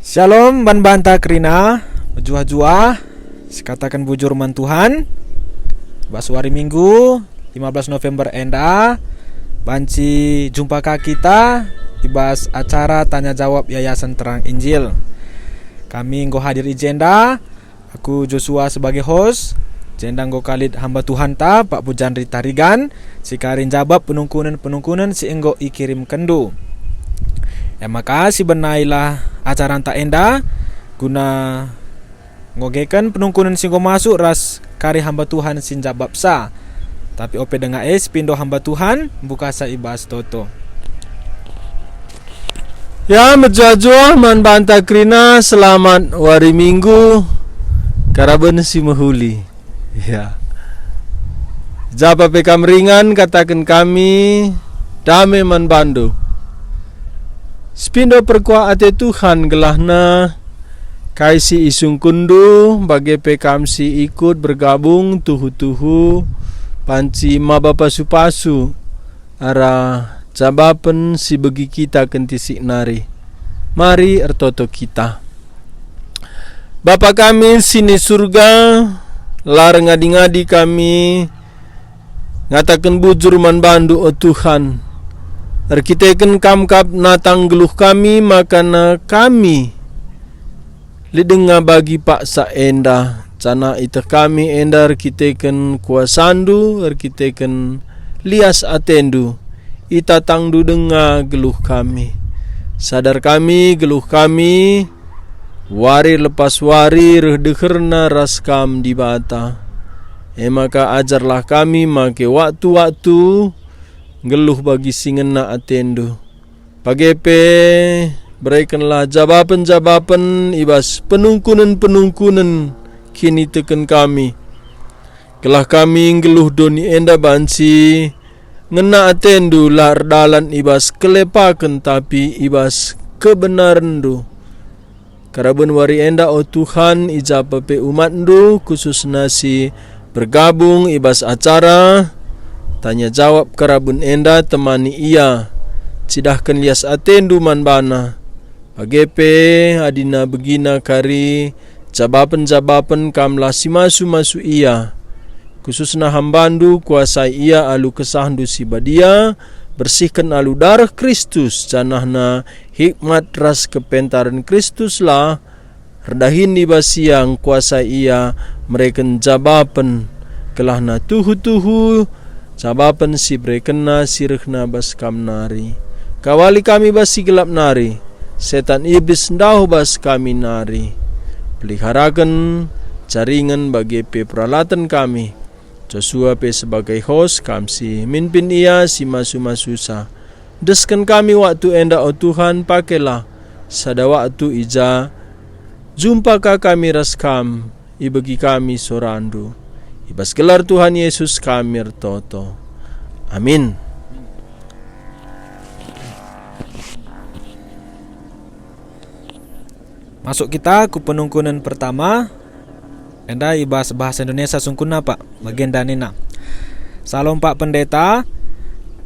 Shalom ban-banta krina jua-jua sekatakan bujur man Tuhan. Basu hari Minggu 15 November enda banci jumpa kita ibas acara tanya jawab Yayasan Terang Injil. Kami nggo hadir ijenda. Aku Joshua sebagai host. Jenda nggo kalit hamba Tuhan ta Pak Pujanri Tarigan si karin jawab penungkunan si enggo ikirim kendu. Ya makasih benailah acara tak enda guna ngogekan penungkunan singgo masuk ras kari hamba Tuhan sin jabab sa. Tapi ope dengan pindo hamba Tuhan buka sa ibas toto. Ya menjajah man banta krina selamat hari Minggu karaben si mahuli. Ya. Jaba pekam ringan katakan kami dame man bando. Spindo perkua ate Tuhan gelahna kaisi isung kundu bagi pekam si ikut bergabung tuhu-tuhu panci maba pasu-pasu ara jabapen si bagi kita kentisik nari. Mari ertoto kita. Bapa kami sini surga, larang ngadi-ngadi kami ngatakan bujur man bandu o Tuhan. Arkiteken kamkap natang geluh kami makana kami lidenga bagi pak sa enda cana ita kami enda arkiteken kuasandu arkiteken lias atendu ita tangdu denga geluh kami sadar kami geluh kami wari lepas wari rehdekerna raskam di bata maka ajarlah kami make waktu-waktu geluh bagi singena atendu. Pagepe berikanlah jawaban-jawaban ibas penungkunan kini teken kami. Kelah kami geluh doni enda bansi ngena atendu lar dalan ibas kelepaken tapi ibas kebenaran du. Karaben wari enda o Tuhan ijapa pe umat du khusus nasi bergabung ibas acara tanya jawab karabun enda temani ia cidahkan lias atendu man bana pagepe adina begina kari jabapan kamlah si masu ia khususna hambandu kuasai ia alu kesahandu si badia bersihkan alu darah Kristus canahna hikmat ras kepentaran Kristus lah redahin di basiang kuasai ia mereka jabapan kelahna tuhu sabapan si brekena sirkhna bas kam nari. Kawali kami basi gelap nari. Setan iblis ndahu bas kami nari. Peliharakan jaringan bagi peralatan kami. Joshua pe sebagai host kamsi minpin ia si masu-masusa. Deskan kami waktu enda o Tuhan pakailah. Sada waktu ija jumpa kami raskam ibagi kami sorandu. Ibas gelar Tuhan Yesus kami ertoto. Amin. Masuk kita ke penungkunan pertama. Enda ibas bahasa Indonesia sungkuna Pak, bagian danina. Salam Pak Pendeta.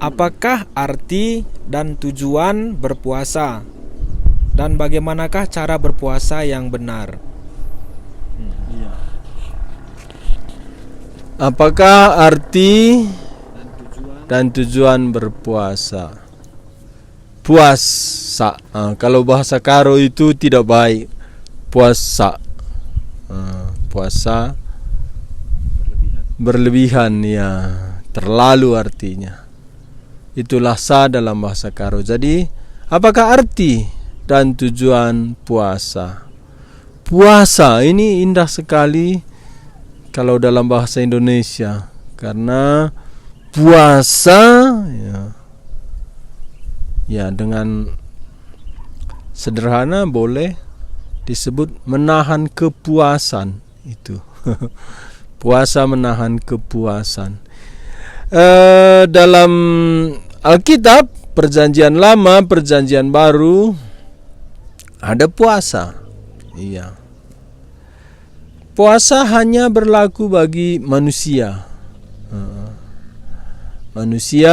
Apakah arti dan tujuan berpuasa? Dan bagaimanakah cara berpuasa yang benar? Apakah arti dan tujuan berpuasa? Puasa. Kalau bahasa Karo itu tidak baik. Puasa. Puasa berlebihan ya, terlalu artinya. Itulah sa dalam bahasa Karo. Jadi, apakah arti dan tujuan puasa? Puasa ini indah sekali kalau dalam bahasa Indonesia karena puasa ya dengan sederhana boleh disebut menahan kepuasan itu. Puasa menahan kepuasan. Dalam Alkitab Perjanjian Lama, Perjanjian Baru ada puasa. Iya. Puasa hanya berlaku bagi manusia. Manusia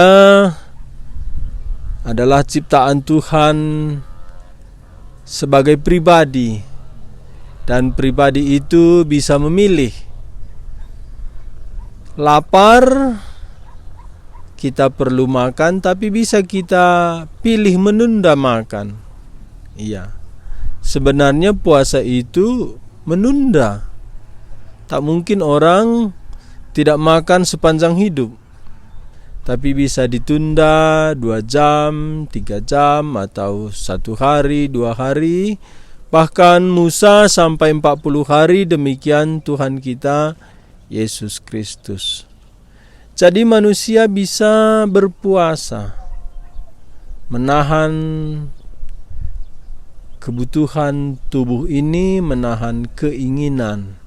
adalah ciptaan Tuhan sebagai pribadi, dan pribadi itu bisa memilih. Lapar, kita perlu makan, tapi bisa kita pilih menunda makan. Iya. Sebenarnya puasa itu menunda. Tak mungkin orang tidak makan sepanjang hidup, tapi bisa ditunda 2 jam, 3 jam, atau 1 hari, 2 hari. Bahkan Musa sampai 40 hari, demikian Tuhan kita Yesus Kristus. Jadi manusia bisa berpuasa, menahan kebutuhan tubuh ini, menahan keinginan.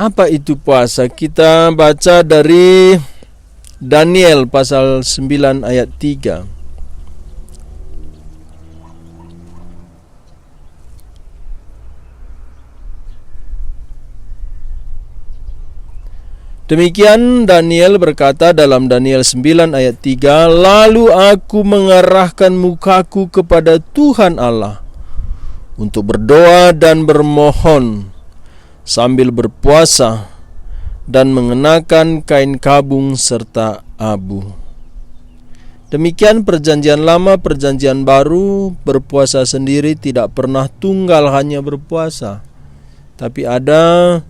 Apa itu puasa? Kita baca dari Daniel pasal 9 ayat 3. Demikian Daniel berkata dalam Daniel 9 ayat 3, "Lalu aku mengarahkan mukaku kepada Tuhan Allah untuk berdoa dan bermohon sambil berpuasa dan mengenakan kain kabung serta abu." Demikian perjanjian lama, perjanjian baru, berpuasa sendiri tidak pernah tunggal hanya berpuasa, tapi ada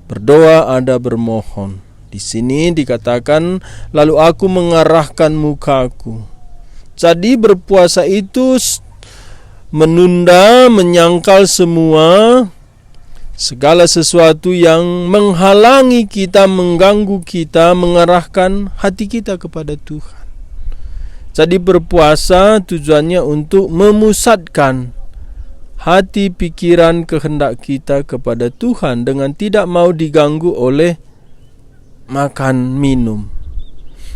berdoa, ada bermohon. Di sini dikatakan, lalu aku mengarahkan mukaku. Jadi berpuasa itu menunda, menyangkal segala sesuatu yang menghalangi kita, mengganggu kita, mengarahkan hati kita kepada Tuhan. Jadi berpuasa tujuannya untuk memusatkan hati, pikiran, kehendak kita kepada Tuhan dengan tidak mau diganggu oleh makan minum.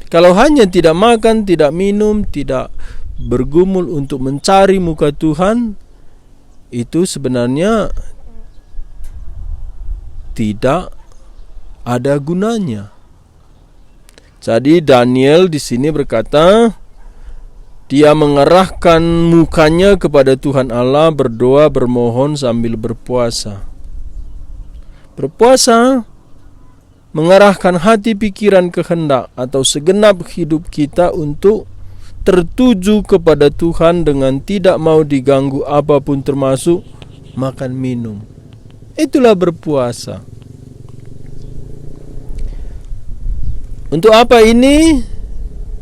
Kalau hanya tidak makan, tidak minum, tidak bergumul untuk mencari muka Tuhan, itu sebenarnya tidak ada gunanya. Jadi Daniel di sini berkata, dia mengarahkan mukanya kepada Tuhan Allah, berdoa, bermohon sambil berpuasa. Berpuasa mengarahkan hati, pikiran, kehendak atau segenap hidup kita untuk tertuju kepada Tuhan dengan tidak mau diganggu apapun, termasuk makan minum. Itulah berpuasa. Untuk apa ini?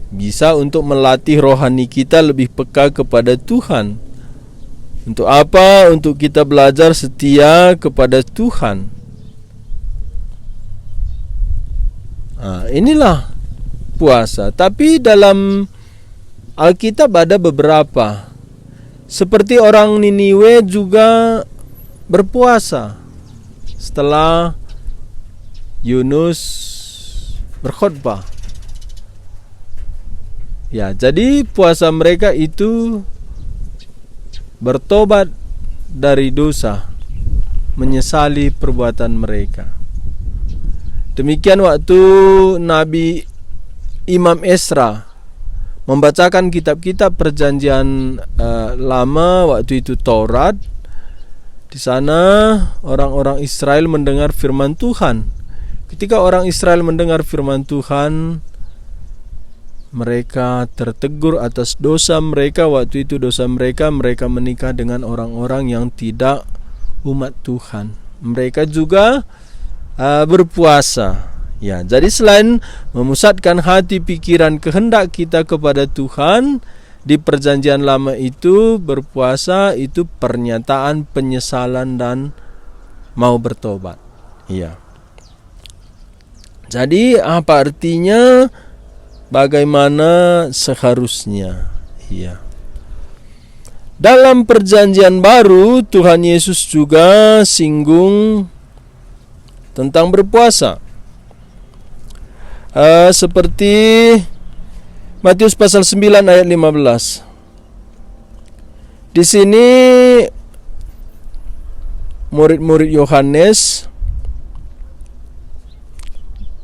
Bisa untuk melatih rohani kita lebih peka kepada Tuhan. Untuk apa? Untuk kita belajar setia kepada Tuhan. Inilah puasa. Tapi dalam Alkitab ada beberapa. Seperti orang Niniwe juga berpuasa setelah Yunus berkhotbah. Ya, jadi puasa mereka itu bertobat dari dosa, menyesali perbuatan mereka. Demikian waktu Nabi Imam Esra membacakan kitab-kitab perjanjian lama, waktu itu Taurat. Di sana orang-orang Israel mendengar firman Tuhan. Ketika orang Israel mendengar firman Tuhan, mereka tertegur atas dosa mereka. Waktu itu dosa mereka menikah dengan orang-orang yang tidak umat Tuhan. Mereka juga berpuasa. Ya, jadi selain memusatkan hati, pikiran, kehendak kita kepada Tuhan, di perjanjian lama itu berpuasa itu pernyataan penyesalan dan mau bertobat. Iya. Jadi apa artinya? Bagaimana seharusnya? Iya. Dalam perjanjian baru, Tuhan Yesus juga singgung tentang berpuasa. Seperti Matius pasal 9 ayat 15. Di sini murid-murid Yohanes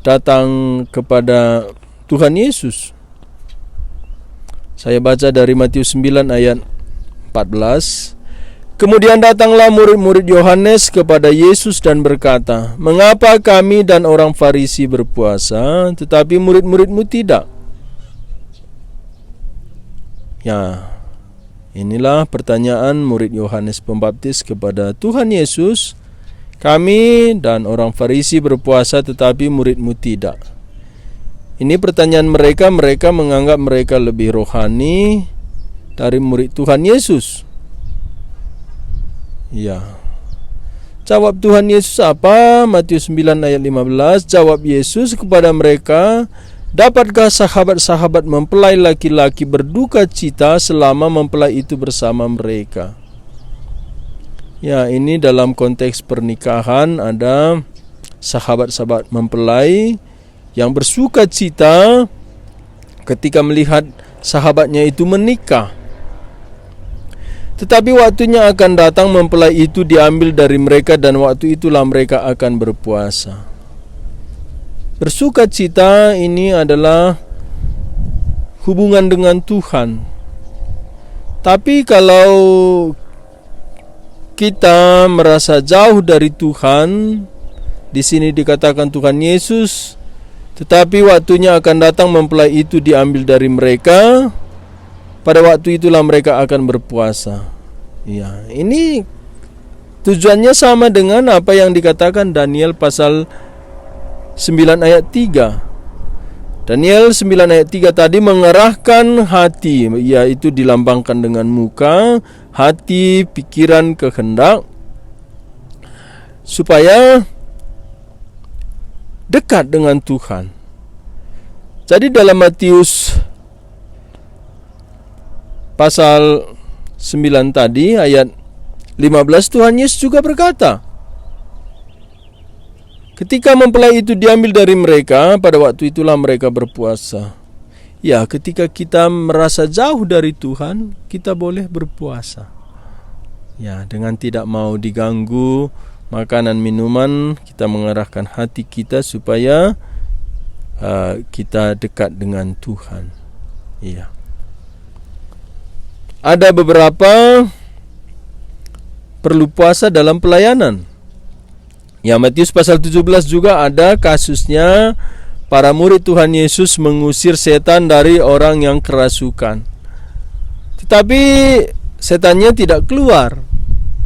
datang kepada Tuhan Yesus. Saya baca dari Matius 9 ayat 14. Kemudian datanglah murid-murid Yohanes kepada Yesus dan berkata, "Mengapa kami dan orang Farisi berpuasa, tetapi murid-muridmu tidak?" Ya, inilah pertanyaan murid Yohanes Pembaptis kepada Tuhan Yesus. Kami dan orang Farisi berpuasa, tetapi muridmu tidak. Ini pertanyaan mereka. Mereka menganggap mereka lebih rohani dari murid Tuhan Yesus. Ya. Jawab Tuhan Yesus apa? Matius 9 ayat 15. Jawab Yesus kepada mereka, "Dapatkah sahabat-sahabat mempelai laki-laki berduka cita selama mempelai itu bersama mereka?" Ya, ini dalam konteks pernikahan ada sahabat-sahabat mempelai yang bersuka cita ketika melihat sahabatnya itu menikah. Tetapi waktunya akan datang mempelai itu diambil dari mereka, dan waktu itulah mereka akan berpuasa. Bersuka cita ini adalah hubungan dengan Tuhan. Tapi kalau kita merasa jauh dari Tuhan, di sini dikatakan Tuhan Yesus, tetapi waktunya akan datang mempelai itu diambil dari mereka, pada waktu itulah mereka akan berpuasa. Ya, ini tujuannya sama dengan apa yang dikatakan Daniel pasal 9 ayat 3. Daniel 9 ayat 3 tadi mengerahkan hati, yaitu dilambangkan dengan muka, hati, pikiran, kehendak, supaya dekat dengan Tuhan. Jadi dalam Matius pasal 9 tadi ayat 15, Tuhan Yesus juga berkata, ketika mempelai itu diambil dari mereka, pada waktu itulah mereka berpuasa. Ya, ketika kita merasa jauh dari Tuhan, kita boleh berpuasa. Ya, dengan tidak mau diganggu makanan minuman, kita mengarahkan hati kita supaya kita dekat dengan Tuhan. Ya. Ada beberapa perlu puasa dalam pelayanan. Ya, Matius pasal 17 juga ada kasusnya para murid Tuhan Yesus mengusir setan dari orang yang kerasukan. Tetapi setannya tidak keluar,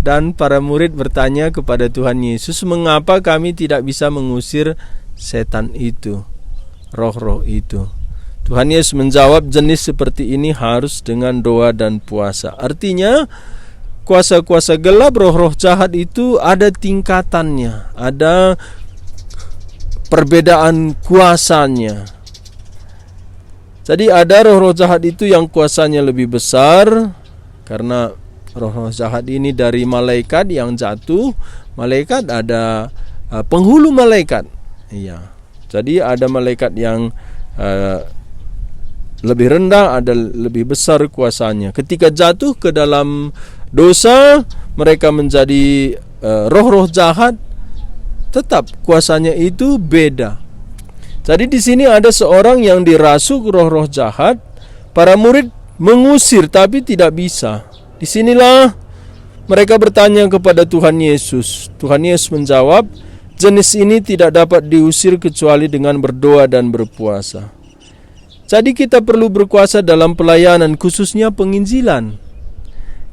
dan para murid bertanya kepada Tuhan Yesus, "Mengapa kami tidak bisa mengusir setan itu, roh-roh itu?" Tuhan Yesus menjawab, jenis seperti ini harus dengan doa dan puasa. Artinya kuasa-kuasa gelap, roh-roh jahat itu ada tingkatannya, ada perbedaan kuasanya. Jadi ada roh-roh jahat itu yang kuasanya lebih besar, karena roh-roh jahat ini dari malaikat yang jatuh. Malaikat ada penghulu malaikat. Iya. Jadi ada malaikat yang lebih rendah, ada lebih besar kuasanya. Ketika jatuh ke dalam dosa, mereka menjadi roh-roh jahat, tetap kuasanya itu beda. Jadi di sini ada seorang yang dirasuk roh-roh jahat, para murid mengusir tapi tidak bisa. Disinilah mereka bertanya kepada Tuhan Yesus. Tuhan Yesus menjawab, jenis ini tidak dapat diusir kecuali dengan berdoa dan berpuasa. Jadi kita perlu berkuasa dalam pelayanan, khususnya penginjilan.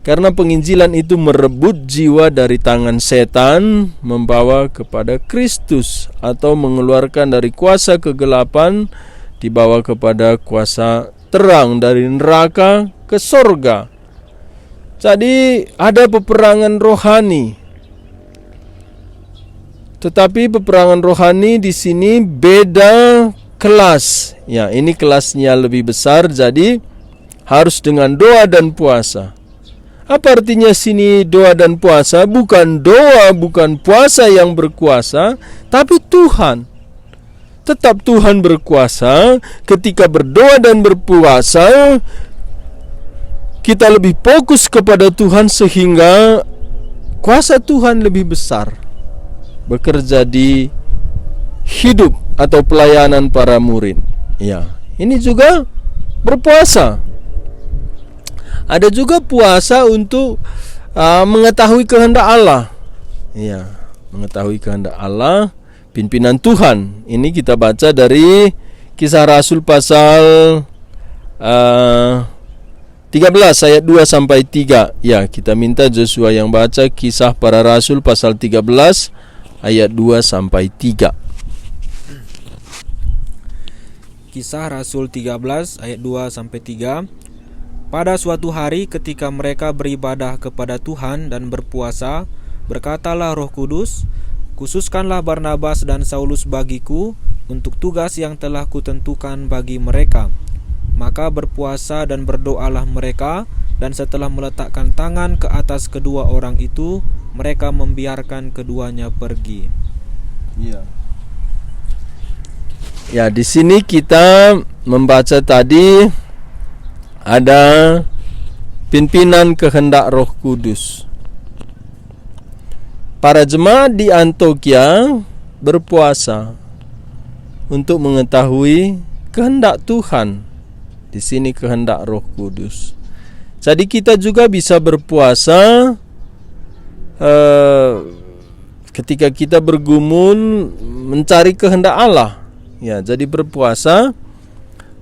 Karena penginjilan itu merebut jiwa dari tangan setan, membawa kepada Kristus, atau mengeluarkan dari kuasa kegelapan, dibawa kepada kuasa terang, dari neraka ke sorga. Jadi ada peperangan rohani. Tetapi peperangan rohani di sini beda kelas. Ya, ini kelasnya lebih besar, jadi harus dengan doa dan puasa. Apa artinya sini doa dan puasa? Bukan doa, bukan puasa yang berkuasa, tapi Tuhan. Tetap Tuhan berkuasa. Ketika berdoa dan berpuasa, kita lebih fokus kepada Tuhan sehingga kuasa Tuhan lebih besar bekerja di hidup atau pelayanan para murid. Ya, ini juga berpuasa. Ada juga puasa untuk mengetahui kehendak Allah. Ya, mengetahui kehendak Allah, pimpinan Tuhan. Ini kita baca dari Kisah Rasul pasal 13 ayat 2 sampai 3. Ya, kita minta Joshua yang baca Kisah Para Rasul pasal 13 ayat 2 sampai 3. Kisah Rasul 13 ayat 2 sampai 3. Pada suatu hari ketika mereka beribadah kepada Tuhan dan berpuasa, berkatalah Roh Kudus, "Khususkanlah Barnabas dan Saulus bagiku untuk tugas yang telah kutentukan bagi mereka." Maka berpuasa dan berdoalah mereka, dan setelah meletakkan tangan ke atas kedua orang itu, mereka membiarkan keduanya pergi. Ya, di sini kita membaca tadi ada pimpinan kehendak Roh Kudus. Para jemaat di Antioquia berpuasa untuk mengetahui kehendak Tuhan. Di sini kehendak Roh Kudus. Jadi kita juga bisa berpuasa ketika kita bergumul mencari kehendak Allah. Ya, jadi berpuasa,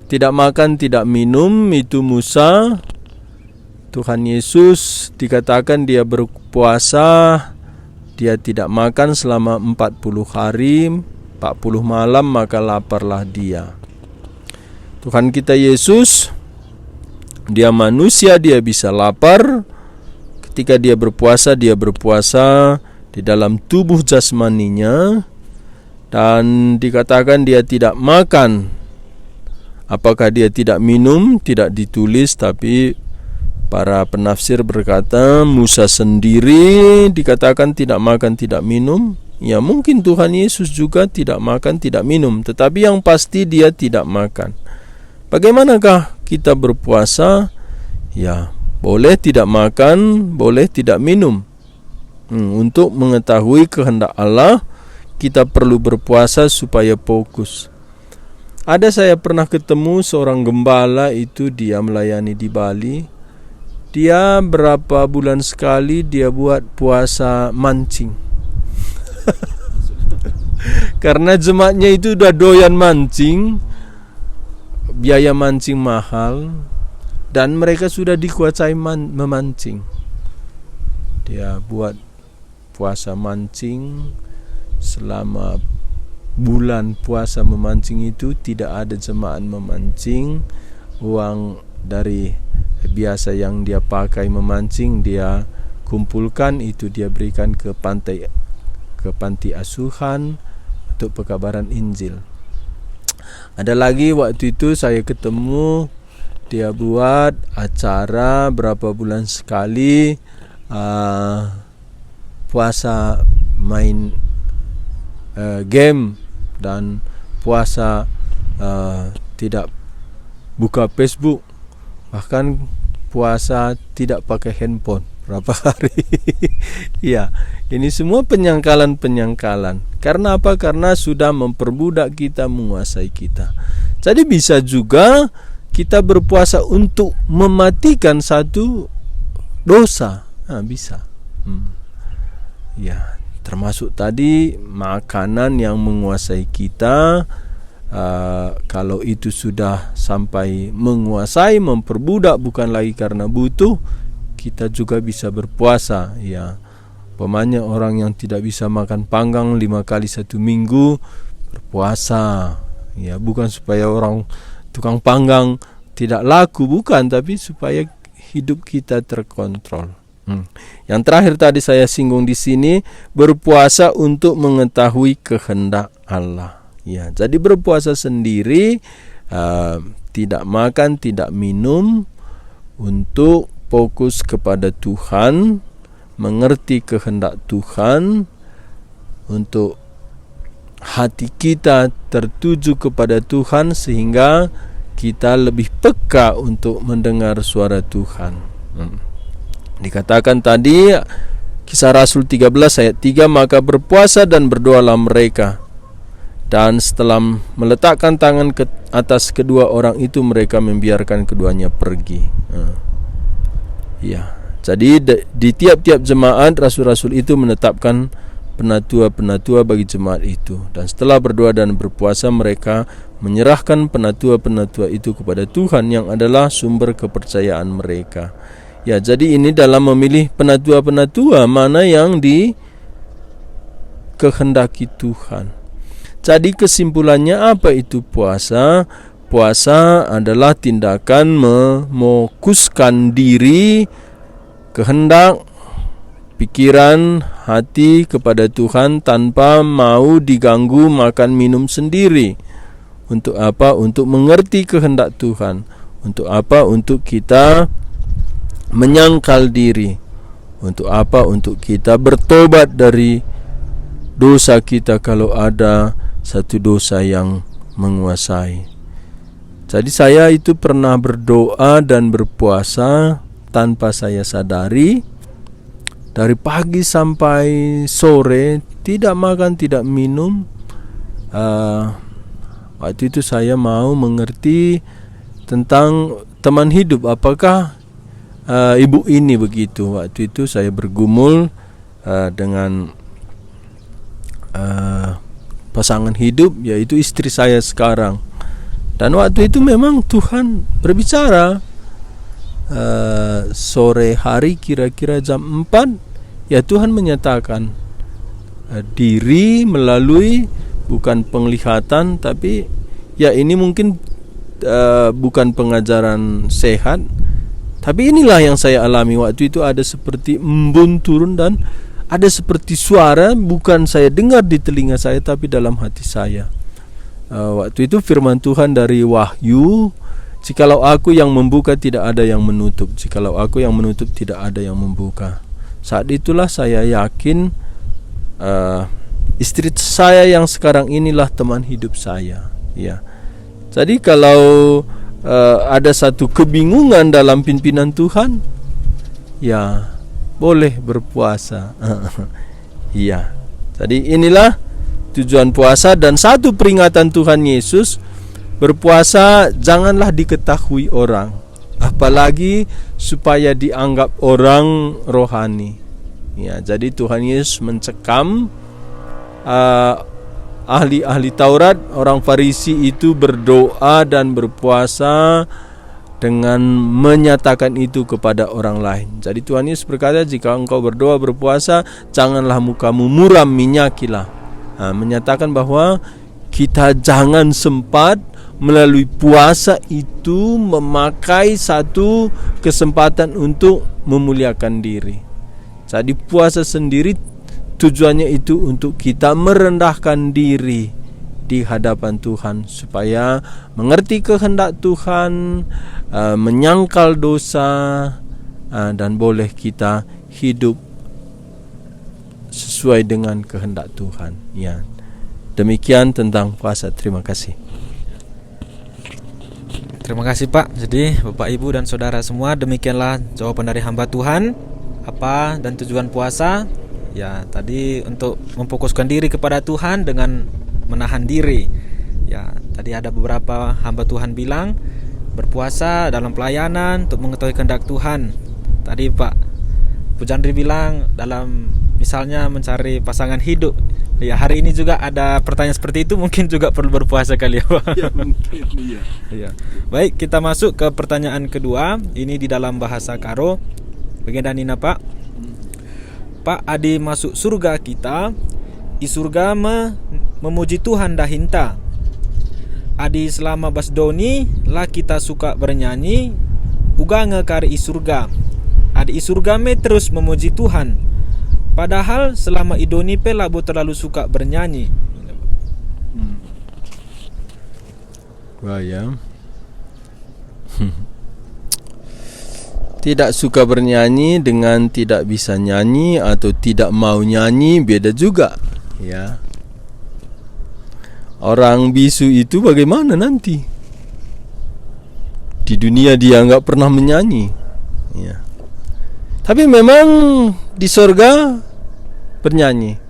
tidak makan, tidak minum, itu Musa. Tuhan Yesus dikatakan dia berpuasa, dia tidak makan selama 40 hari, 40 malam, maka laparlah dia. Tuhan kita Yesus, dia manusia, dia bisa lapar. Ketika dia berpuasa di dalam tubuh jasmaninya, dan dikatakan dia tidak makan. Apakah dia tidak minum? Tidak ditulis, tapi para penafsir berkata Musa sendiri dikatakan tidak makan, tidak minum. Ya, mungkin Tuhan Yesus juga tidak makan, tidak minum, tetapi yang pasti dia tidak makan. Bagaimanakah kita berpuasa? Ya, boleh tidak makan, boleh tidak minum. Untuk mengetahui kehendak Allah, kita perlu berpuasa supaya fokus. Ada saya pernah ketemu seorang gembala, itu dia melayani di Bali. Dia berapa bulan sekali dia buat puasa mancing. Karena jemaatnya itu udah doyan mancing, biaya mancing mahal, dan mereka sudah dikuasai memancing. Dia buat puasa mancing. Selama bulan puasa memancing itu tidak ada jemaat memancing. Uang dari biasa yang dia pakai memancing dia kumpulkan, itu dia berikan ke panti asuhan untuk pekabaran Injil. Ada lagi waktu itu saya ketemu, dia buat acara berapa bulan sekali, puasa main game dan puasa tidak buka Facebook, bahkan puasa tidak pakai handphone berapa hari. Ya, ini semua penyangkalan. Karena apa? Karena sudah memperbudak kita, menguasai kita. Jadi bisa juga kita berpuasa untuk mematikan satu dosa. Bisa. Ya, termasuk tadi makanan yang menguasai kita. Kalau itu sudah sampai menguasai, memperbudak, bukan lagi karena butuh, kita juga bisa berpuasa. Ya, umpamanya orang yang tidak bisa makan panggang 5 kali 1 minggu berpuasa. Ya, bukan supaya orang tukang panggang tidak laku, bukan, tapi supaya hidup kita terkontrol. Yang terakhir tadi saya singgung di sini, berpuasa untuk mengetahui kehendak Allah. Ya, jadi berpuasa sendiri, tidak makan, tidak minum, untuk fokus kepada Tuhan, mengerti kehendak Tuhan, untuk hati kita tertuju kepada Tuhan sehingga kita lebih peka untuk mendengar suara Tuhan. Dikatakan tadi Kisah Rasul 13 ayat 3, maka berpuasa dan berdoalah mereka, dan setelah meletakkan tangan ke atas kedua orang itu, mereka membiarkan keduanya pergi. Ya. Jadi di tiap-tiap jemaat rasul-rasul itu menetapkan penatua-penatua bagi jemaat itu, dan setelah berdoa dan berpuasa mereka menyerahkan penatua-penatua itu kepada Tuhan yang adalah sumber kepercayaan mereka. Ya, jadi ini dalam memilih penatua-penatua mana yang dikehendaki Tuhan. Jadi kesimpulannya apa itu puasa? Puasa adalah tindakan memokuskan diri, kehendak, pikiran, hati kepada Tuhan tanpa mau diganggu makan minum sendiri. Untuk apa? Untuk mengerti kehendak Tuhan. Untuk apa? Untuk kita menyangkal diri. Untuk apa? Untuk kita bertobat dari dosa kita kalau ada satu dosa yang menguasai. Jadi saya itu pernah berdoa dan berpuasa tanpa saya sadari, dari pagi sampai sore tidak makan, tidak minum. Waktu itu saya mau mengerti tentang teman hidup. Apakah ibu ini begitu? Waktu itu saya bergumul dengan pasangan hidup, yaitu istri saya sekarang. Dan waktu itu memang Tuhan berbicara. Sore hari kira-kira jam 4, ya Tuhan menyatakan diri melalui bukan penglihatan, tapi ya ini mungkin bukan pengajaran sehat, tapi inilah yang saya alami. Waktu itu ada seperti embun turun dan ada seperti suara, bukan saya dengar di telinga saya tapi dalam hati saya. Waktu itu firman Tuhan dari Wahyu, jikalau aku yang membuka tidak ada yang menutup, jikalau aku yang menutup tidak ada yang membuka. Saat itulah saya yakin istri saya yang sekarang inilah teman hidup saya. Ya. Jadi kalau ada satu kebingungan dalam pimpinan Tuhan, ya boleh berpuasa. Iya. Jadi inilah tujuan puasa, dan satu peringatan Tuhan Yesus, berpuasa janganlah diketahui orang, apalagi supaya dianggap orang rohani. Ya, jadi Tuhan Yesus mencekam ahli-ahli Taurat, orang Farisi itu berdoa dan berpuasa dengan menyatakan itu kepada orang lain. Jadi Tuhan Yesus berkata, jika engkau berdoa berpuasa, janganlah mukamu muram, minyakilah. Menyatakan bahwa kita jangan sempat melalui puasa itu memakai satu kesempatan untuk memuliakan diri. Jadi puasa sendiri tujuannya itu untuk kita merendahkan diri di hadapan Tuhan, supaya mengerti kehendak Tuhan, menyangkal dosa, dan boleh kita hidup sesuai dengan kehendak Tuhan. Ya. Demikian tentang puasa. Terima kasih. Terima kasih Pak. Jadi Bapak Ibu dan Saudara semua, demikianlah jawaban dari hamba Tuhan apa dan tujuan puasa. Ya, tadi untuk memfokuskan diri kepada Tuhan dengan menahan diri. Ya, tadi ada beberapa hamba Tuhan bilang berpuasa dalam pelayanan untuk mengetahui kehendak Tuhan. Tadi Pak Pujandri bilang dalam misalnya mencari pasangan hidup. Ya, hari ini juga ada pertanyaan seperti itu, mungkin juga perlu berpuasa kali ya Pak. Ya, mungkin iya. Ya. Baik, kita masuk ke pertanyaan kedua. Ini di dalam bahasa Karo. Bagian Nina Pak. Pak, adi masuk surga kita, i surga memuji Tuhan dah hinta. Adi selama basdoni lah kita suka bernyanyi, uga ngekari i surga. Adi i surga me terus memuji Tuhan. Padahal selama idoni pe labo terlalu suka bernyanyi. Wah ya. Tidak suka bernyanyi dengan tidak bisa nyanyi atau tidak mau nyanyi beda juga, ya. Orang bisu itu bagaimana nanti? Di dunia dia enggak pernah menyanyi, ya. Tapi memang di sorga bernyanyi.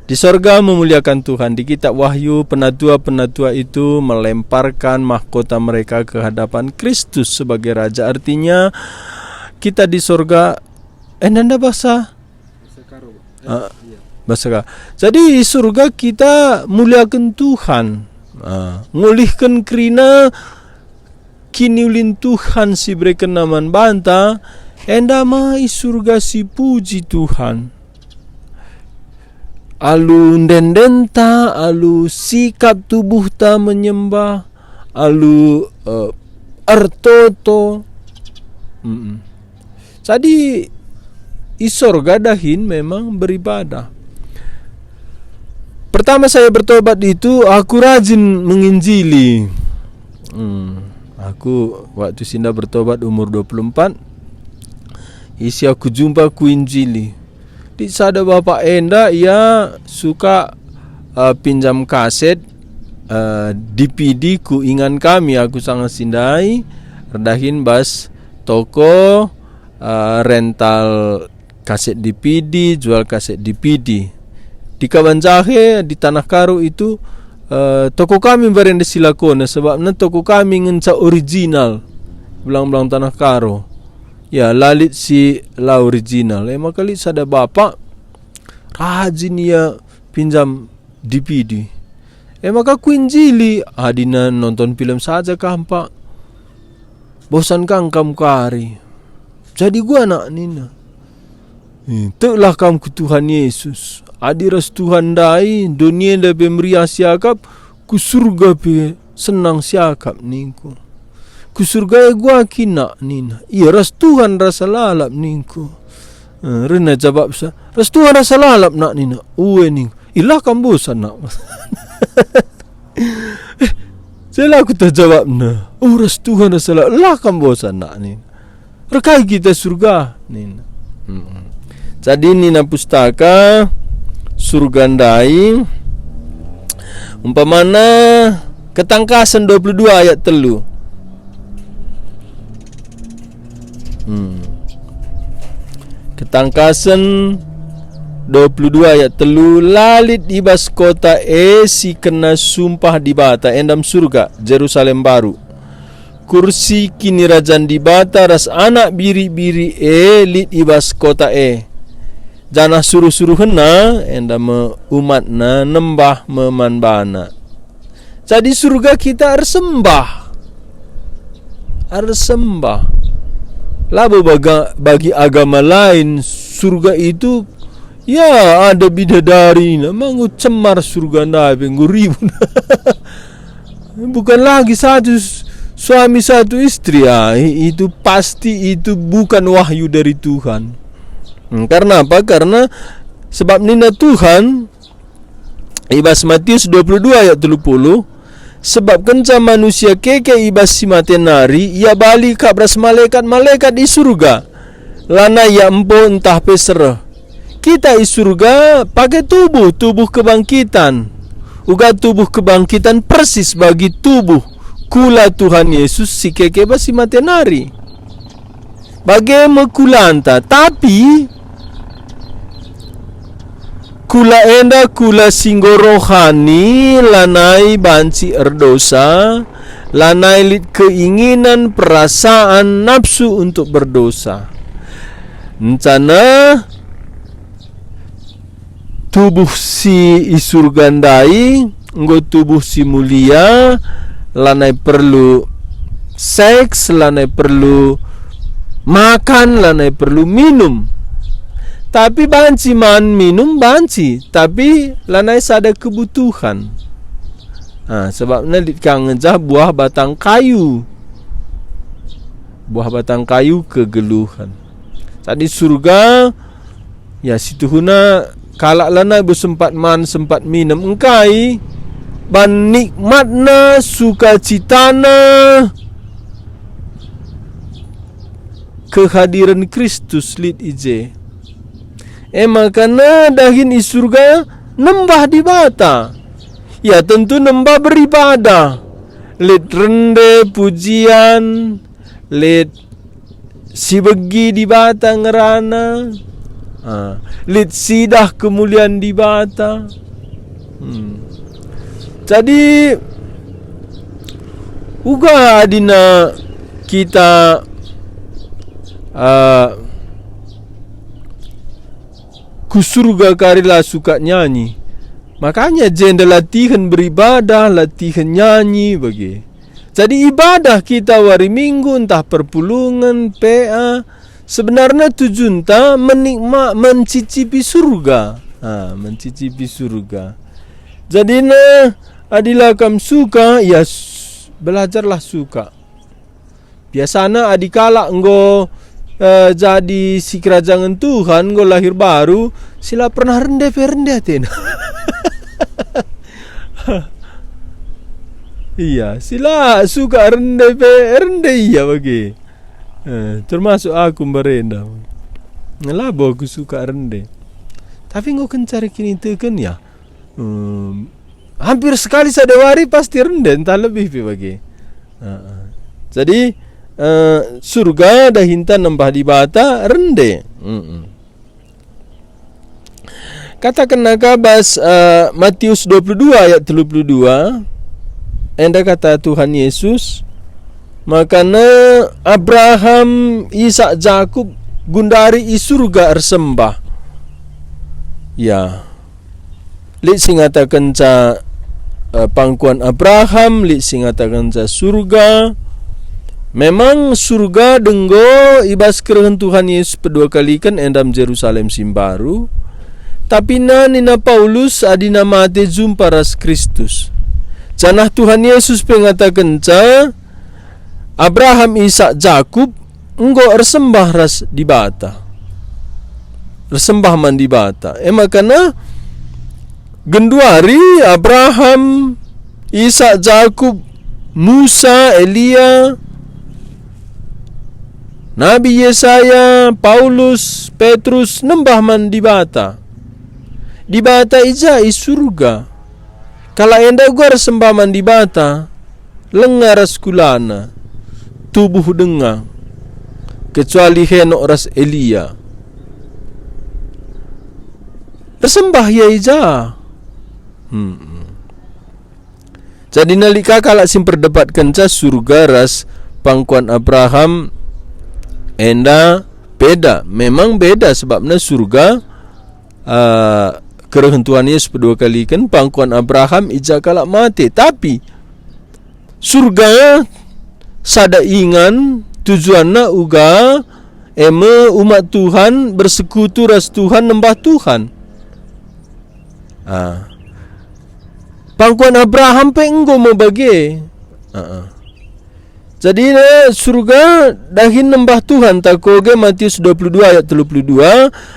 Di sorga memuliakan Tuhan. Di kitab Wahyu, penatua-penatua itu melemparkan mahkota mereka ke hadapan Kristus sebagai raja. Artinya kita di surga nanda bahasa bahasa. Jadi di surga kita muliakan Tuhan. Ngulihkan kerina kini ulin Tuhan si berikan naman banta. Enda mai surga si puji Tuhan. Alu ndendenta, alu sikap tubuh ta menyembah, alu artoto. Jadi isorga dahin memang beribadah. Pertama saya bertobat itu aku rajin menginjili. Aku waktu Sinda bertobat umur 24, isi aku jumpa ku injili. Di sada Bapak Enda ia suka pinjam kaset DPD ku ingan kami, aku sangat sindai redahin bas toko rental kaset DPD, jual kaset DPD di Kabanjahe di Tanah Karo itu. Toko kami berenda silakona sebabnya toko kami ngenca original belang-belang Tanah Karo. Ya lalit si la original. Maka li sada bapak rajin ya pinjam DPD. Maka ku injili adina nonton film saja kampak. Bosan kang kam kari. Jadi gua anak nina. Teklah kam ku Tuhan Yesus. Adiras Tuhan dai dunia da pemria siakap ku surga pe senang siakap ningku. Ku surga gua kina nina. Iya ras Tuhan rasa lalap ningku. Rena jawab sa. Ras Tuhan rasa lalap nak nina. Uwe ningku. Ilah kam bosan nak. Saya aku tak jawab na. Oh ras Tuhan rasa lalap. Lah kam bosan nak nina. Rekai kita surga nina. Jadi nina pustaka surgandai umpamana Ketangkasan 22 ayat 3. Ketangkasan 22 ayat 3. Lalit ibas kota si kena sumpah di bata endam surga Jerusalem baru. Kursi kini rajan di bata ras anak biri-biri lit ibas kota Janah suruh-suruh hena endam umatna nembah memanbana. Jadi surga kita arsembah. Lalu bagi agama lain surga itu ya ada bidadari mangu cemar surga nabi ribu. Bukan lagi satu suami satu istri itu pasti itu bukan wahyu dari Tuhan. Karena apa? Karena sebab nina Tuhan ibas Matius 22 ayat 30. Sebab kenca manusia keke ibas si matenari ia balik kabras malaikat-malaikat di surga. Lana ya empo entah peserah. Kita di surga pakai tubuh kebangkitan. Uga tubuh kebangkitan persis bagi tubuh kula Tuhan Yesus si keke ibas si matenari. Bagaimana kulanta tapi kula enda kula singgo rohani lanai banci erdosa, lanai lit keinginan perasaan nafsu untuk berdosa. Encana tubuh si isurgandai nggo tubuh si mulia lanai perlu seks, lanai perlu makan, lanai perlu minum. Tapi banci man minum banci, tapi lanai sada kebutuhan. Sebabnya kang ngejah buah batang kayu. Buah batang kayu kegeluhan. Tadi surga ya situ huna kalak lanai bersempat man sempat minum engkai ban nikmatna sukacitana kehadiran Kristus lid ije. Makana dahin di surga nembah di bata. Ya tentu nembah beribadah. Lid rende pujian, lid si begi di bata ngerana. Lid sidah kemuliaan di bata. Jadi uga adina kita ku surga karilah suka nyanyi. Makanya jenda latihan beribadah, latihan nyanyi bagi. Jadi ibadah kita hari Minggu entah perpulungan, PA, sebenarnya tujuan ta mencicipi surga. Mencicipi surga. Jadi adilah kam suka, ya belajarlah suka. Biasanya adikala enggo jadi si kerajaan Tuhan, enggo lahir baru, sila pernah rendah ten. Iya, sila suka rendah iya bagi. Termasuk aku merendah. Ngelabo aku suka rendah. Tapi enggo kencari kini teken ya. Hampir sekali sadawari pasti rendah, entah lebih bagi. Jadi surga dah hinta nembah di bata rende. Katakan nakabas Matius 22 ayat 32. Enda kata Tuhan Yesus, makana Abraham, Ishak, Jakub gundari i surga ersembah. Ya. Lik singatakan ca pangkuan Abraham, lik singatakan ca surga. Memang surga denggo ibas kerehen Tuhan Yesus kedua kali kan endam Jerusalem simbaru. Tapi nina Paulus adina mate jumpa ras Kristus. Canah Tuhan Yesus pengatakan ca Abraham, Ishak, Jakub enggo ersembah ras di bata. Ersembah man di bata. Makana genduari Abraham, Ishak, Jakub, Musa, Elia, Nabi Yesaya, Paulus, Petrus nembah man di bata. Di bata ija i surga. Kalau enda gua sembah man di bata, lengar kulana, tubuh dengang, kecuali henok ras Elia. Bersembah ya ija. Jadi nalika kalak sim perdebatkan ca surga ras pangkuan Abraham enda beda. Memang beda sebabnya surga kerehen Tuhan Yesus kedua kali kan pangkuan Abraham ija kalak mati. Tapi surga sada ingan tujuanna uga umat Tuhan bersekutu ras Tuhan nembah Tuhan. Pangkuan Abraham pe enggo mau bagi. Jadi surga dahin nembah Tuhan takoge Matius 22 ayat 32.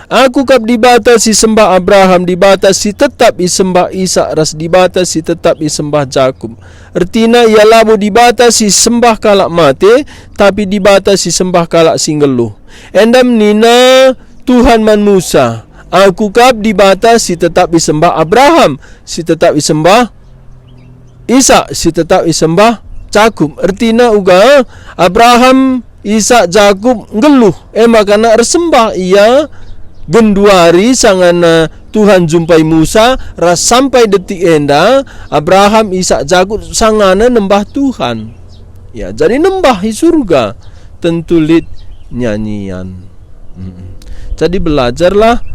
Aku kap dibatasi sembah Abraham, dibatasi tetap isembah Ishak, ras dibatasi tetap isembah Jakub. Artina ia labo dibatasi sembah kalak mate, tapi dibatasi sembah kalak singgeluh. Endam nina Tuhan man Musa. Aku kap dibatasi tetap isembah Abraham, si tetap isembah Ishak, si tetap isembah Jakub. Artina uga Abraham, Ishak, Jakub ngeluh makana ersembah ia genduari sangana Tuhan jumpai Musa ras sampai detik enda Abraham, Ishak, Jakub sangana nembah Tuhan. Ya, jadi nembah di surga tentu lit nyanyian. Jadi belajarlah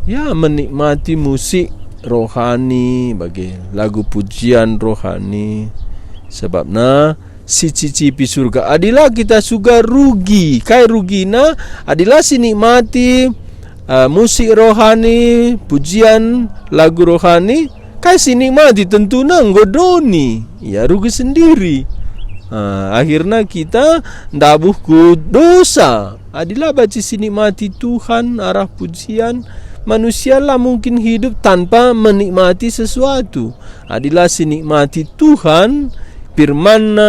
ya menikmati musik rohani bagi lagu pujian rohani. Sebabna si cicipi surga adilah kita suga rugi. Kai rugina adilah si nikmati musik rohani, pujian lagu rohani. Kai si nikmati tentunya nggodoni. Ya rugi sendiri. Akhirnya kita ndabuh ku dosa. Adilah baca si nikmati Tuhan arah pujian. Manusia lah mungkin hidup tanpa menikmati sesuatu. Adilah si nikmati Tuhan firman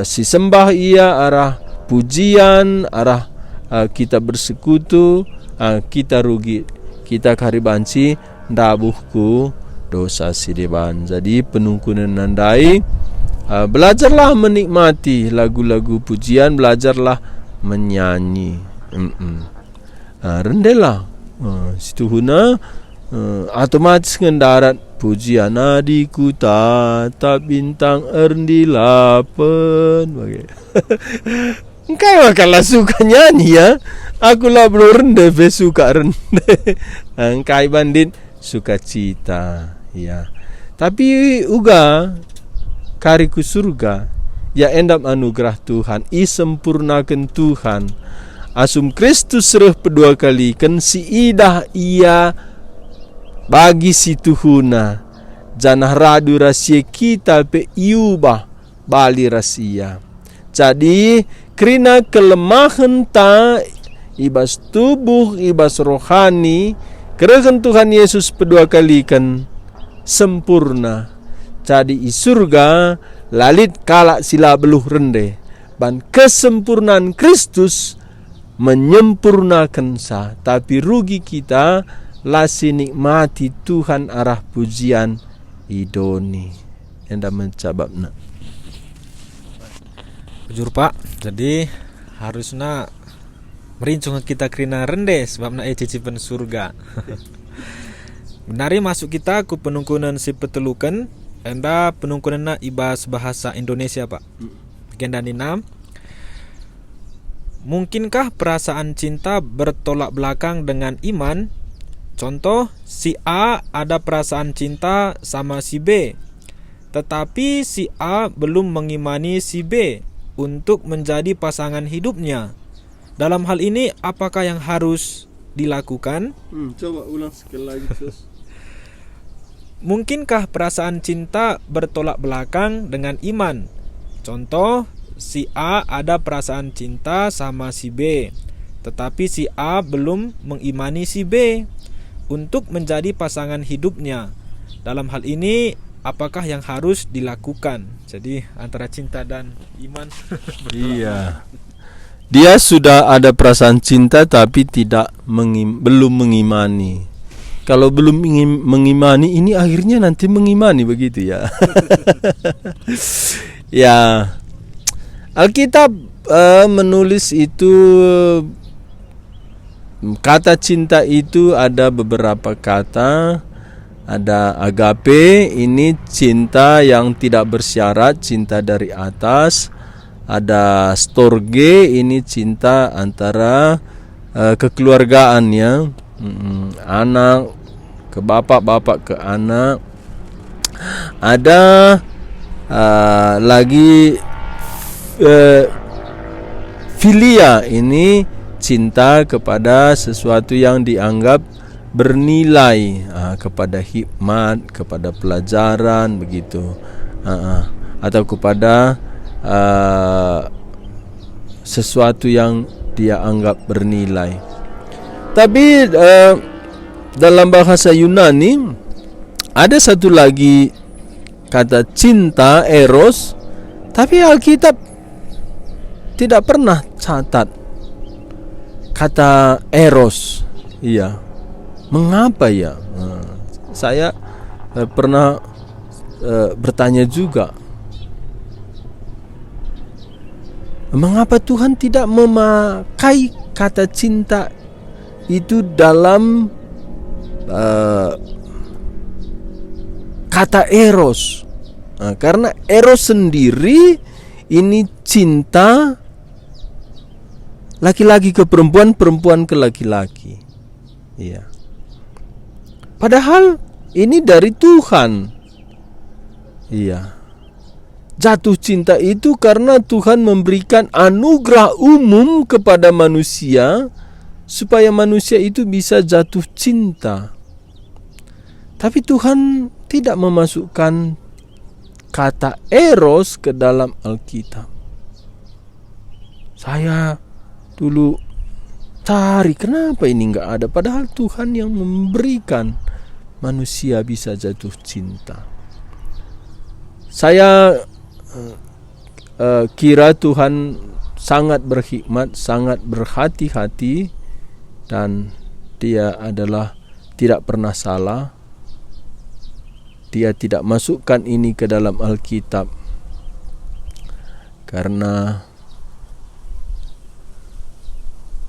si sembah ia arah pujian arah kita bersekutu kita rugi kita karibanci ndabuhku dosa si deban. Jadi penungkunan nandai belajarlah menikmati lagu-lagu pujian, belajarlah menyanyi. Rendelah situ huna otomatis ngendarat pujian adiku tatap bintang erdilapen bagi. Engkai makalah suka nyanyi ya. Aku lah belum rendah, suka rendah. Engkai bandit suka cita ya. Tapi uga kariku surga ya endam anugerah Tuhan, i sempurnakan Tuhan. Asum Kristus sereh kedua kali kan si idah ia bagi si Tuhuna. Janah radu rahasia kita pe iubah bali rahasia. Jadi kerana kelemahan ta ibas tubuh, ibas rohani, kerana Tuhan Yesus kedua kali kan sempurna. Jadi i surga lalit kalak sila beluh rende. Ban kesempurnaan Kristus menyempurnakan sa. Tapi rugi kita lasi nikmati Tuhan arah pujian idoni. Enda mencabapna. Jujur Pak, jadi harusnya merincung kita kerina rende sebab na cicipan surga. Benari masuk kita ku penungkunan si petelukan, enda penungkunan na ibas bahasa Indonesia Pak. Bagian dan 6. Mungkinkah perasaan cinta bertolak belakang dengan iman? Contoh, si A ada perasaan cinta sama si B, tetapi si A belum mengimani si B untuk menjadi pasangan hidupnya. Dalam hal ini apakah yang harus dilakukan? Coba ulang sekali lagi terus. Mungkinkah perasaan cinta bertolak belakang dengan iman? Contoh, si A ada perasaan cinta sama si B, tetapi si A belum mengimani si B untuk menjadi pasangan hidupnya. Dalam hal ini apakah yang harus dilakukan? Jadi antara cinta dan iman. Iya. Dia sudah ada perasaan cinta tapi belum mengimani. Kalau belum mengimani ini akhirnya nanti mengimani begitu ya. Ya. Alkitab menulis itu kata cinta itu ada beberapa kata. Ada agape, ini cinta yang tidak bersyarat, cinta dari atas. Ada storge, ini cinta antara kekeluargaan ya. Anak ke bapak, bapak ke anak. Ada lagi filia, ini cinta kepada sesuatu yang dianggap bernilai, kepada hikmat, kepada pelajaran begitu, atau kepada sesuatu yang dia anggap bernilai. Tapi dalam bahasa Yunani ada satu lagi kata cinta, eros, tapi Alkitab tidak pernah catat kata eros. Iya. Mengapa ya? Saya pernah bertanya juga. Mengapa Tuhan tidak memakai kata cinta itu dalam kata eros? Karena eros sendiri ini cinta laki-laki ke perempuan, perempuan ke laki-laki. Iya. Padahal ini dari Tuhan. Iya. Jatuh cinta itu karena Tuhan memberikan anugerah umum kepada manusia supaya manusia itu bisa jatuh cinta. Tapi Tuhan tidak memasukkan kata eros ke dalam Alkitab. Saya dulu cari kenapa ini enggak ada, padahal Tuhan yang memberikan manusia bisa jatuh cinta. Saya kira Tuhan sangat berhikmat, sangat berhati-hati, dan Dia adalah tidak pernah salah. Dia tidak masukkan ini ke dalam Alkitab karena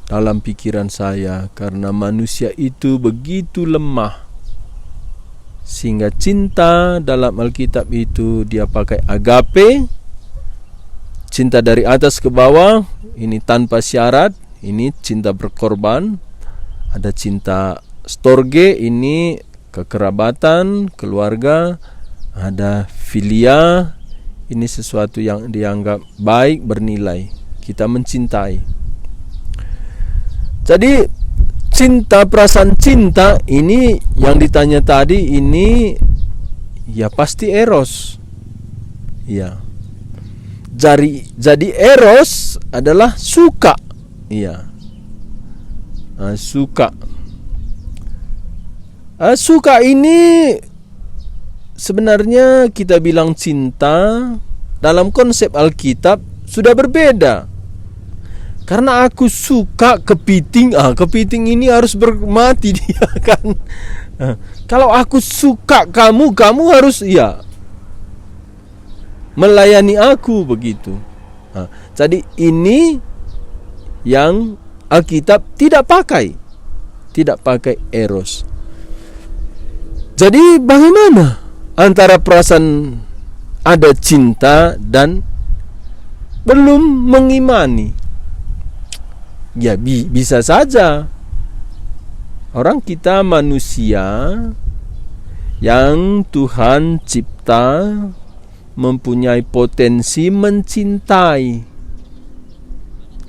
dalam pikiran saya, karena manusia itu begitu lemah sehingga cinta dalam Alkitab itu dia pakai agape, cinta dari atas ke bawah, ini tanpa syarat, ini cinta berkorban. Ada cinta storge, ini kekerabatan, keluarga. Ada filia, ini sesuatu yang dianggap baik, bernilai. Kita mencintai. Jadi cinta, perasaan cinta ini yang ditanya tadi ini ya pasti eros. Ya. Jadi eros adalah suka. Iya. Suka. Suka ini sebenarnya kita bilang cinta dalam konsep Alkitab sudah berbeda. Karena aku suka kepiting, kepiting ini harus mati dia kan. Kalau aku suka kamu harus melayani aku begitu. Jadi ini yang Alkitab tidak pakai eros. Jadi bagaimana antara perasaan ada cinta dan belum mengimani? Ya bisa saja. Orang kita manusia yang Tuhan cipta mempunyai potensi mencintai.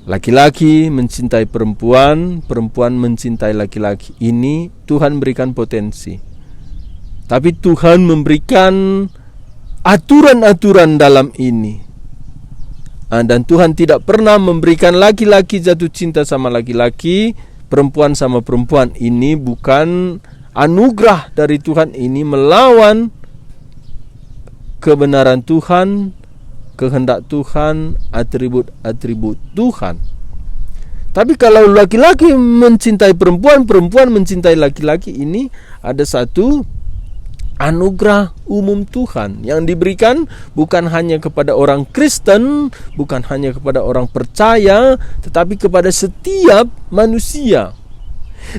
Laki-laki mencintai perempuan, perempuan mencintai laki-laki. Ini Tuhan berikan potensi. Tapi Tuhan memberikan aturan-aturan dalam ini. Dan Tuhan tidak pernah memberikan laki-laki jatuh cinta sama laki-laki, perempuan sama perempuan. Ini bukan anugerah dari Tuhan, ini melawan kebenaran Tuhan, kehendak Tuhan, atribut-atribut Tuhan. Tapi kalau laki-laki mencintai perempuan, perempuan mencintai laki-laki, ini ada satu anugerah umum Tuhan yang diberikan bukan hanya kepada orang Kristen, bukan hanya kepada orang percaya, tetapi kepada setiap manusia.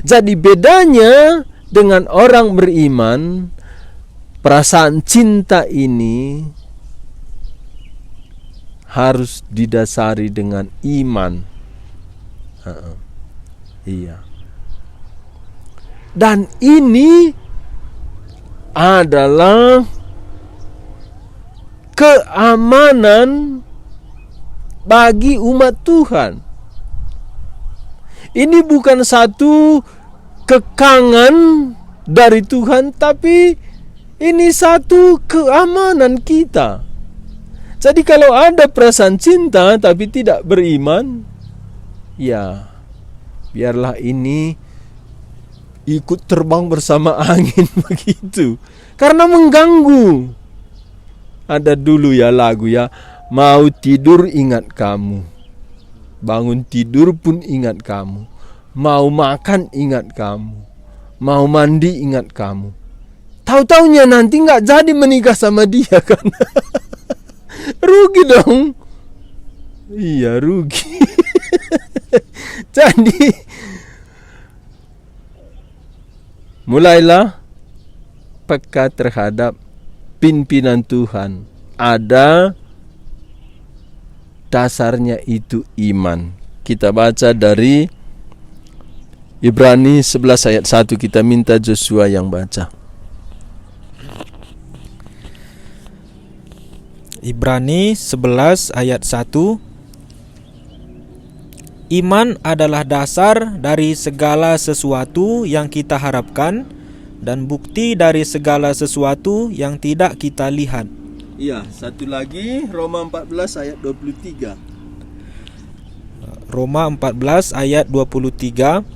Jadi bedanya dengan orang beriman, perasaan cinta ini harus didasari dengan iman. Iya. Dan ini adalah keamanan bagi umat Tuhan. Ini bukan satu kekangan dari Tuhan, tapi ini satu keamanan kita. Jadi kalau ada perasaan cinta tapi tidak beriman, ya biarlah ini ikut terbang bersama angin begitu. Karena mengganggu. Ada dulu ya lagu ya, mau tidur ingat kamu, bangun tidur pun ingat kamu, mau makan ingat kamu, mau mandi ingat kamu. Tahu-taunya nanti gak jadi menikah sama dia kan. Rugi dong. Iya rugi. Jadi mulailah peka terhadap pimpinan Tuhan. Ada dasarnya itu iman. Kita baca dari Ibrani 11 ayat 1. Kita minta Joshua yang baca. Ibrani 11 ayat 1. Iman adalah dasar dari segala sesuatu yang kita harapkan dan bukti dari segala sesuatu yang tidak kita lihat. Iya, satu lagi Roma 14 ayat 23. Roma 14 ayat 23.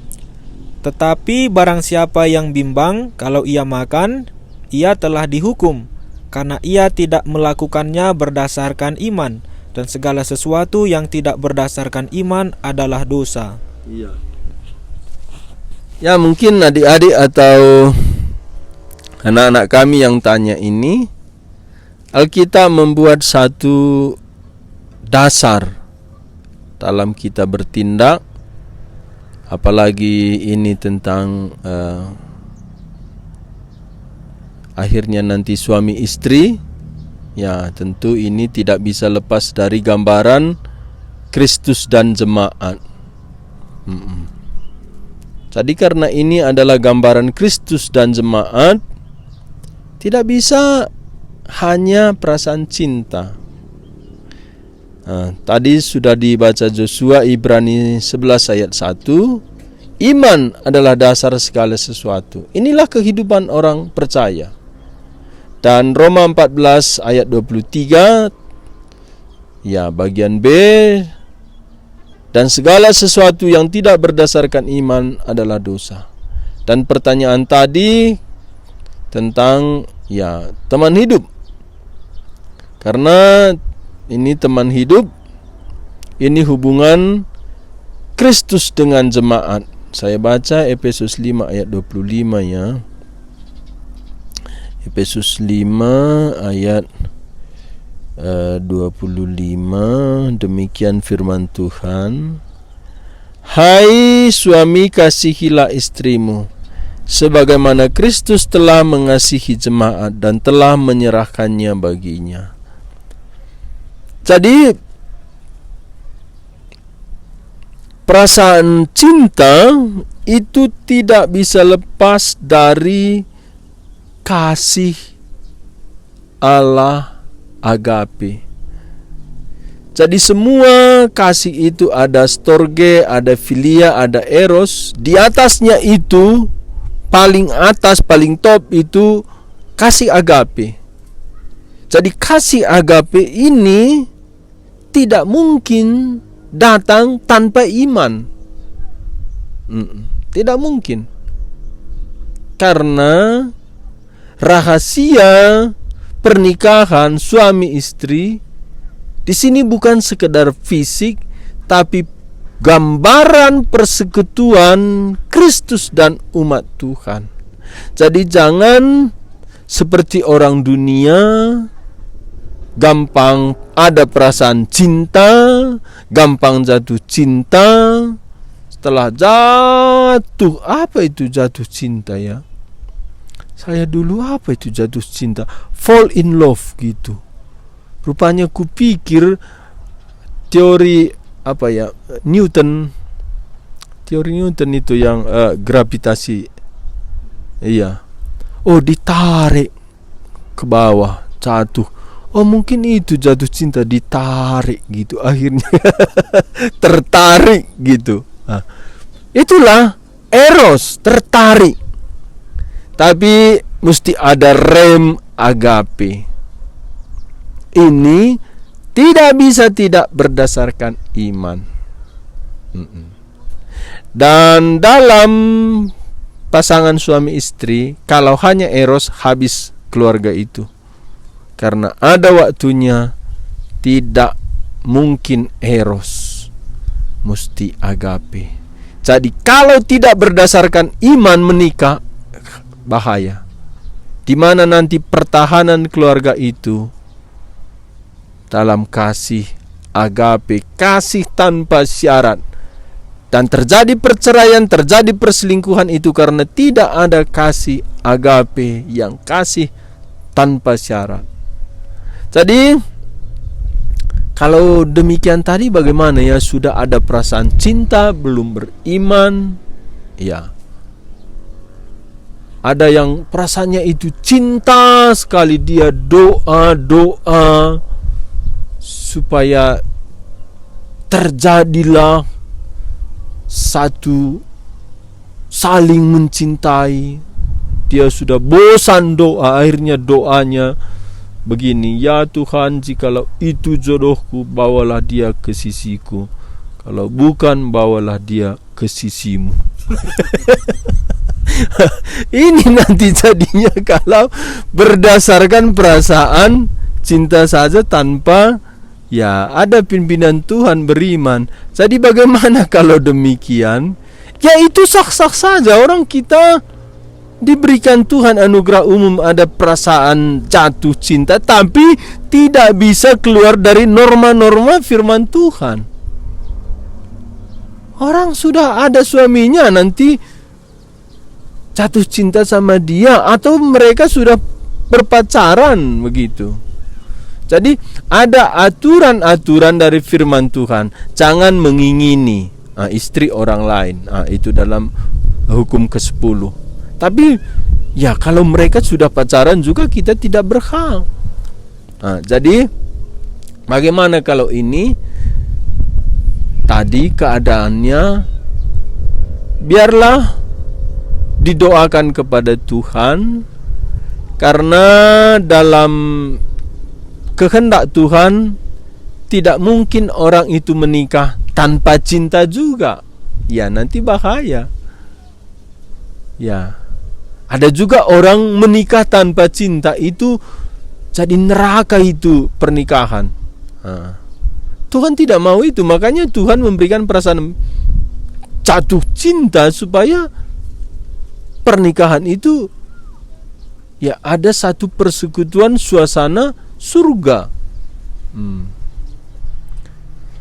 Tetapi barang siapa yang bimbang kalau ia makan, ia telah dihukum, karena ia tidak melakukannya berdasarkan iman. Dan segala sesuatu yang tidak berdasarkan iman adalah dosa. Iya. Ya mungkin adik-adik atau anak-anak kami yang tanya ini, Alkitab membuat satu dasar dalam kita bertindak, apalagi ini tentang akhirnya nanti suami istri, Ya, tentu ini tidak bisa lepas dari gambaran Kristus dan jemaat. Jadi karena ini adalah gambaran Kristus dan jemaat, tidak bisa hanya perasaan cinta. Tadi sudah dibaca Joshua, Ibrani 11 ayat 1. Iman adalah dasar segala sesuatu. Inilah kehidupan orang percaya. Dan Roma 14 ayat 23, ya, bagian B, dan segala sesuatu yang tidak berdasarkan iman adalah dosa. Dan pertanyaan tadi tentang, ya, teman hidup. Karena ini teman hidup, ini hubungan Kristus dengan jemaat. Saya baca Efesus 5 ayat 25 ya. Efesus 5 ayat 25, demikian firman Tuhan. Hai suami, kasihilah istrimu sebagaimana Kristus telah mengasihi jemaat dan telah menyerahkannya baginya. Jadi perasaan cinta itu tidak bisa lepas dari kasih Allah, agape. Jadi semua kasih itu ada storge, ada filia, ada eros. Di atasnya itu, paling atas, paling top itu kasih agape. Jadi kasih agape ini tidak mungkin datang tanpa iman. Tidak mungkin. Karena rahasia pernikahan suami istri di sini bukan sekedar fisik, tapi gambaran persekutuan Kristus dan umat Tuhan. Jadi jangan seperti orang dunia, gampang ada perasaan cinta, gampang jatuh cinta. Setelah jatuh, apa itu jatuh cinta ya? Saya dulu apa itu jatuh cinta? Fall in love gitu. Rupanya kupikir teori apa ya? Teori Newton itu yang gravitasi. Iya. Oh, ditarik ke bawah, jatuh. Oh, mungkin itu jatuh cinta, ditarik gitu. Akhirnya tertarik gitu. Itulah eros, tertarik. Tapi mesti ada rem agape. Ini tidak bisa tidak berdasarkan iman. Dan dalam pasangan suami istri, kalau hanya eros, habis keluarga itu. Karena ada waktunya, tidak mungkin eros, mesti agape. Jadi kalau tidak berdasarkan iman menikah, bahaya. Di mana nanti pertahanan keluarga itu dalam kasih agape, kasih tanpa syarat. Dan terjadi perceraian, terjadi perselingkuhan itu karena tidak ada kasih agape, yang kasih tanpa syarat. Jadi kalau demikian tadi bagaimana ya? Sudah ada perasaan cinta, belum beriman, ya. Ada yang perasaannya itu cinta sekali, dia doa supaya terjadilah satu saling mencintai. Dia sudah bosan doa, akhirnya doanya begini, ya Tuhan, jikalau itu jodohku, bawalah dia ke sisiku. Kalau bukan, bawalah dia ke sisimu. Ini nanti jadinya kalau berdasarkan perasaan cinta saja tanpa ya ada pimpinan Tuhan beriman. Jadi bagaimana kalau demikian? Ya itu sah-sah saja. Orang kita diberikan Tuhan anugerah umum, ada perasaan jatuh cinta, tapi tidak bisa keluar dari norma-norma firman Tuhan. Orang sudah ada suaminya, nanti jatuh cinta sama dia, atau mereka sudah berpacaran begitu. Jadi ada aturan-aturan dari firman Tuhan. Jangan mengingini istri orang lain. Itu dalam hukum ke-10. Tapi ya kalau mereka sudah pacaran juga kita tidak berhak. Jadi bagaimana kalau ini tadi keadaannya, biarlah didoakan kepada Tuhan, karena dalam kehendak Tuhan tidak mungkin orang itu menikah tanpa cinta juga. Ya, nanti bahaya. Ya, ada juga orang menikah tanpa cinta, itu jadi neraka itu pernikahan. Tuhan tidak mau itu. Makanya Tuhan memberikan perasaan jatuh cinta supaya pernikahan itu ya ada satu persekutuan suasana surga.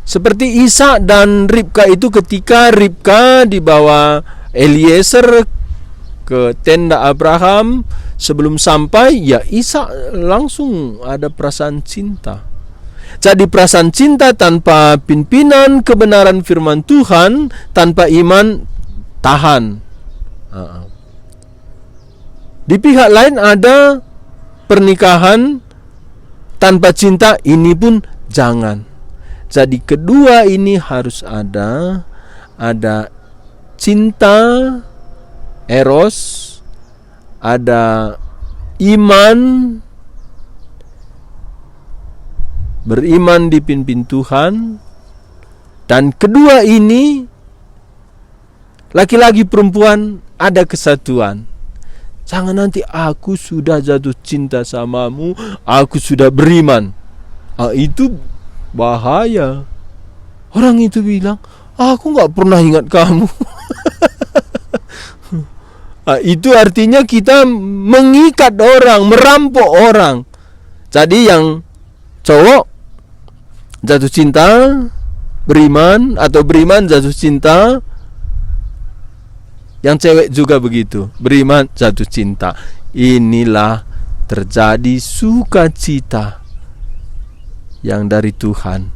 Seperti Ishak dan Ribka itu, ketika Ribka dibawa Eliezer ke tenda Abraham, sebelum sampai ya Ishak langsung ada perasaan cinta. Jadi perasaan cinta tanpa pimpinan kebenaran firman Tuhan, tanpa iman, tahan. Di pihak lain ada pernikahan tanpa cinta, ini pun jangan. Jadi kedua ini harus ada cinta, eros, ada iman, beriman dipimpin Tuhan. Dan kedua ini, laki-laki perempuan, ada kesatuan. Jangan nanti aku sudah jatuh cinta samamu, aku sudah beriman. Itu bahaya. Orang itu bilang, aku gak pernah ingat kamu. Itu artinya kita mengikat orang, merampok orang. Jadi yang cowok jatuh cinta, beriman, atau beriman jatuh cinta. Yang cewek juga begitu, beriman jatuh cinta. Inilah terjadi sukacita yang dari Tuhan.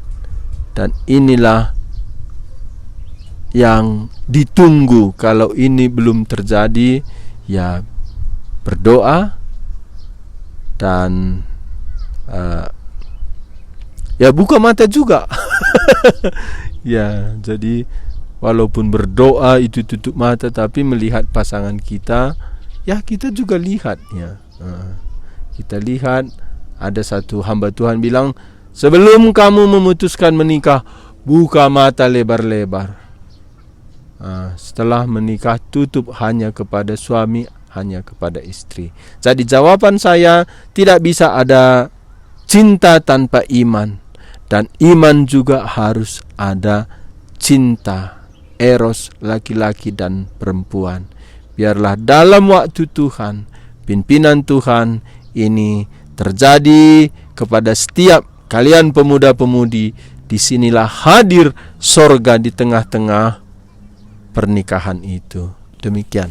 Dan inilah yang ditunggu. Kalau ini belum terjadi, ya berdoa dan ya buka mata juga. Ya, jadi walaupun berdoa itu tutup mata, tapi melihat pasangan kita, ya kita juga lihat ya. Kita lihat ada satu hamba Tuhan bilang, sebelum kamu memutuskan menikah, buka mata lebar-lebar. Setelah menikah, tutup hanya kepada suami, hanya kepada istri. Jadi jawaban saya, tidak bisa ada cinta tanpa iman. Dan iman juga harus ada cinta, eros, laki-laki dan perempuan. Biarlah dalam waktu Tuhan, pimpinan Tuhan ini terjadi kepada setiap kalian pemuda-pemudi. Disinilah hadir sorga di tengah-tengah pernikahan itu. Demikian.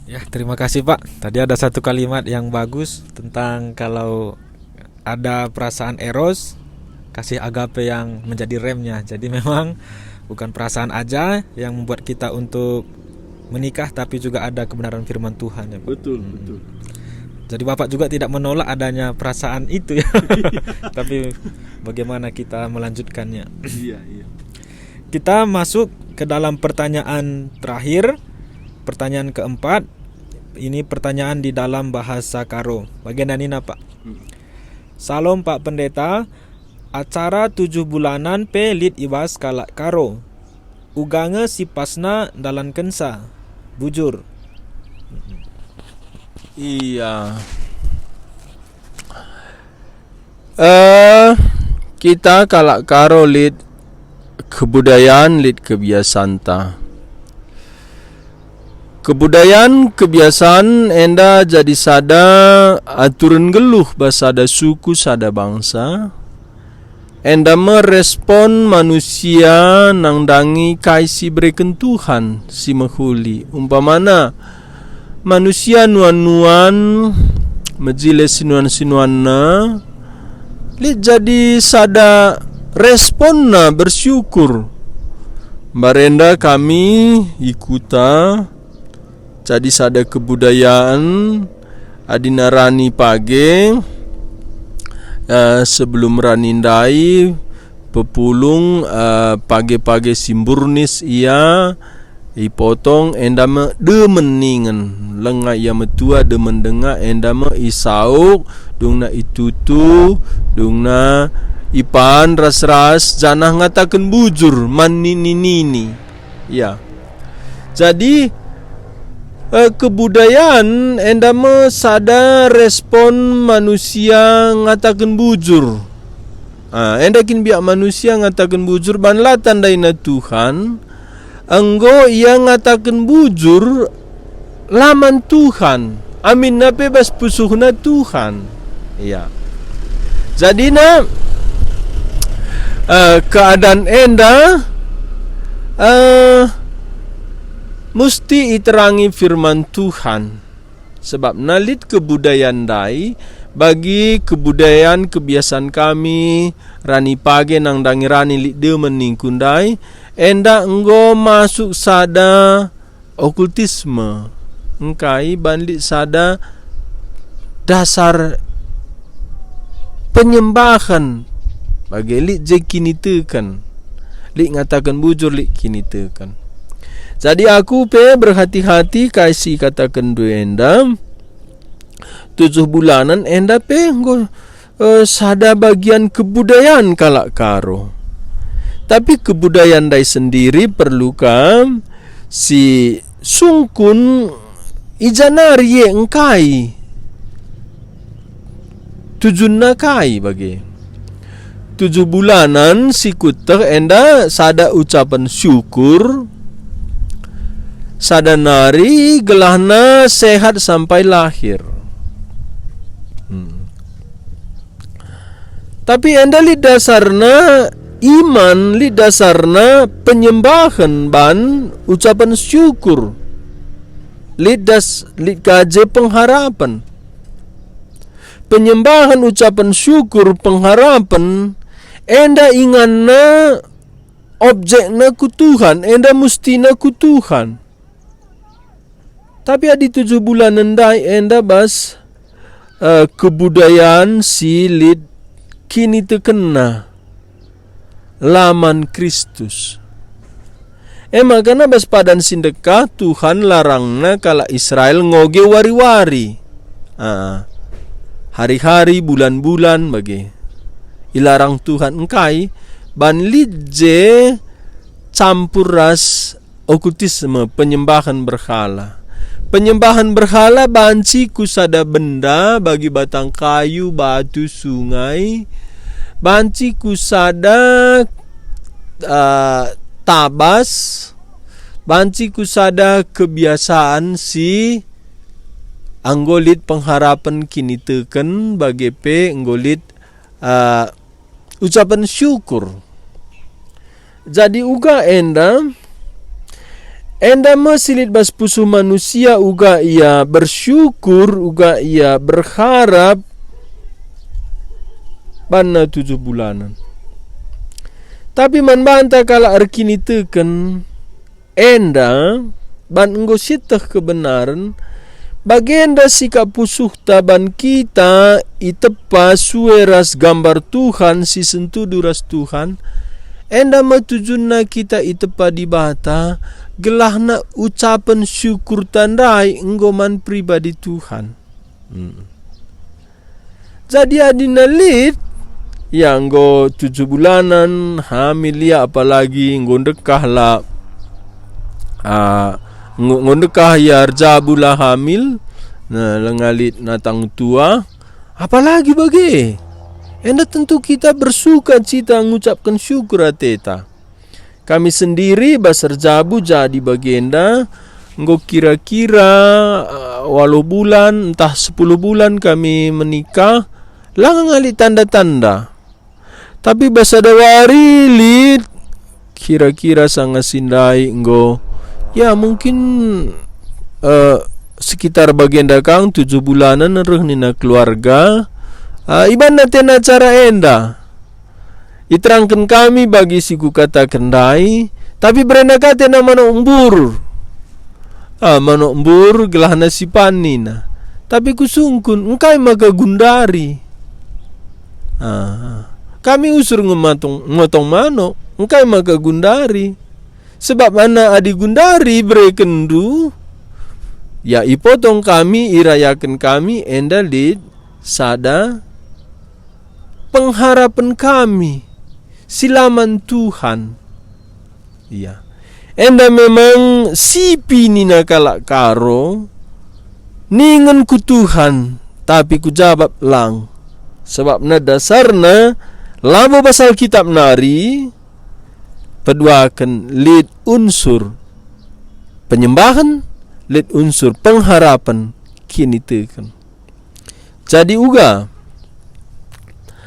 Ya, terima kasih Pak. Tadi ada satu kalimat yang bagus tentang kalau ada perasaan eros, kasih agape yang menjadi remnya. Jadi memang bukan perasaan aja yang membuat kita untuk menikah, tapi juga ada kebenaran firman Tuhan ya Pak. Betul. Jadi Bapak juga tidak menolak adanya perasaan itu ya. Tapi bagaimana kita melanjutkannya? Iya. Kita masuk ke dalam pertanyaan terakhir, pertanyaan keempat. Ini pertanyaan di dalam bahasa Karo. Bagian ini Pak. Salam Pak Pendeta. Acara 7 bulanan pe lit ibas kalak Karo. Ugange si pasna dalan kensa. Bujur. Iya. Kita kalak Karo lit kebudayaan, lit kebiasaan ta. Kebudayaan, kebiasaan enda jadi sada aturan geluh basada suku, sada bangsa. Enda merespon manusia nang dangi kaisi berikan Tuhan si menghuli. Umpamana manusia nuan-nuan majile sinuan-sinuan na li jadi sada respon na bersyukur. Barenda kami ikuta jadi sada kebudayaan adina rani page sebelum ranindai pepulung page-page simburnis ia ipotong endama demeningan lenga ia metua demendenga endama isauk dungna itutu dungna ipan ras-ras janah ngatakan bujur manini-nini ya. Jadi kebudayaan endama sada respon manusia ngatakan bujur. Endakin biak manusia ngatakan bujur banlah tandaina Tuhan. Enggo ia ngatakan bujur laman Tuhan. Amin na bebas pusuhna Tuhan. Ya. Jadi na keadaan enda mesti iterangi firman Tuhan. Sebab nalit kebudayaan dai bagi kebudayaan kebiasaan kami rani page nang dangi rani lik de meningkundai enda enggo masuk sada okultisme engkai banlik sada dasar penyembahan bagi lik je kini tekan lik ngatakan bujur lik kini tekan. Jadi aku berhati-hati kasih katakan dua enda 7 bulanan enda enggo sada bagian kebudayaan kalak karo. Tapi kebudayaan dai sendiri perlukan si sungkun ijanari engkai tujunna kai bagi 7 bulanan si kuter enda sada ucapan syukur sada nari gelahna sehat sampai lahir. Tapi enda li dasarna iman, li dasarna penyembahan ban ucapan syukur, li kaje pengharapan. Penyembahan ucapan syukur pengharapan enda inganna objekna ku Tuhan, enda mustina ku Tuhan. Tapi adi 7 bulan endai enda bas kebudayaan si lid kini terkena laman Kristus. Makana bas padan sindekah Tuhan larangna kala Israel ngoge wari-wari. Hari-hari bulan-bulan bagi ilarang Tuhan engkai ban lidje campur ras okultisme penyembahan berhala. Penyembahan berhala banci kusada benda bagi batang kayu, batu, sungai. Banci kusada tabas. Banci kusada kebiasaan si anggolit pengharapan kini teken bagi anggolit ucapan syukur. Jadi uga enda mesilit bas pusu manusia uga ia bersyukur, uga ia berharap bana 7 bulanan. Tapi man banta kala arkini teken enda ban enggo sitah kebenaran bagenda sikap pusuh taban kita itepa sueras gambar Tuhan si sentuh duras Tuhan enda matujunna kita itepa di bata gelahna ucapan syukur tandai enggoman pribadi Tuhan. Jadi adina lit yang go 7 bulanan hamil ya apalagi ngondekah lah ngondekah ya arjabula hamil nah lengalit natang tua apalagi bagi enda tentu kita bersuka cita mengucapkan syukur ateta. Kami sendiri basar jabu jadi bagenda nggo kira-kira walau bulan entah 10 bulan kami menikah lang ngali tanda-tanda. Tapi basadawari lit kira-kira sanga sindai nggo ya mungkin sekitar sekitar bagian dakang 7 bulanan reh nina keluarga. Iban naten acara enda. Iterangkan kami bagi siku kata kendai, tapi berenda kata na manok embur. Manok embur gelah nasi panina. Tapi kusungkun engkai maka gundari. Kami usur motong manok, engkai maka gundari. Sebab mana adi gundari berekendu, ya ipotong kami, irayakan kami, enda lid sada pengharapan kami, silaman Tuhan. Ya, enda memang sipi nina kalak karo, ningen ku Tuhan, tapi ku jawab lang. Sebab na dasarna, labo pasal kitab nari, peduakan lid unsur penyembahan, lid unsur pengharapan kini teken. Jadi uga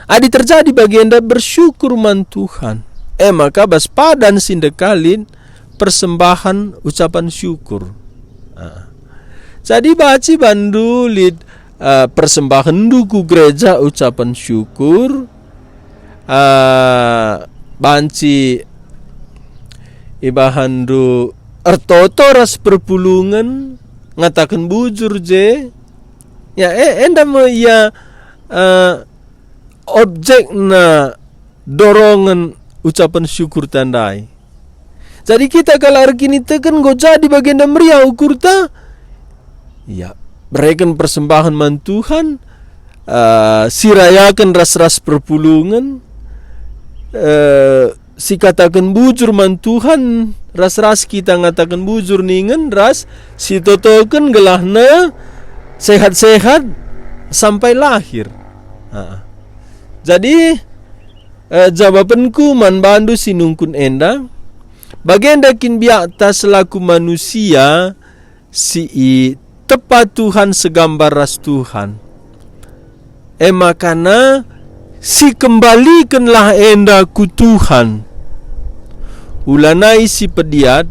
adi terjadi bagi anda bersyukur man Tuhan. Maka bas padan sindekalin persembahan ucapan syukur. Jadi baci bandu lid persembahan duku gereja ucapan syukur. Banci ibahandu ertoto ras perpulungan ngatakan bujur je. Ya enda me ya objek na dorongan ucapan syukur tandai. Jadi kita kalau kini tekan go jadi bagian meriah ukur ta. Ya, berikan persembahan man Tuhan, sirayakan ras-ras perpulungan, si katakan bujur man Tuhan, ras-ras kita ngatakan bujur ningen, ras si totokan gelahna sehat-sehat sampai lahir. Jadi jawabanku man bandu sinungkun enda, bagian dakin biakta selaku manusia si tepat Tuhan segambar ras Tuhan. Makana si kembalikanlah enda ku Tuhan. Ulanai si pediat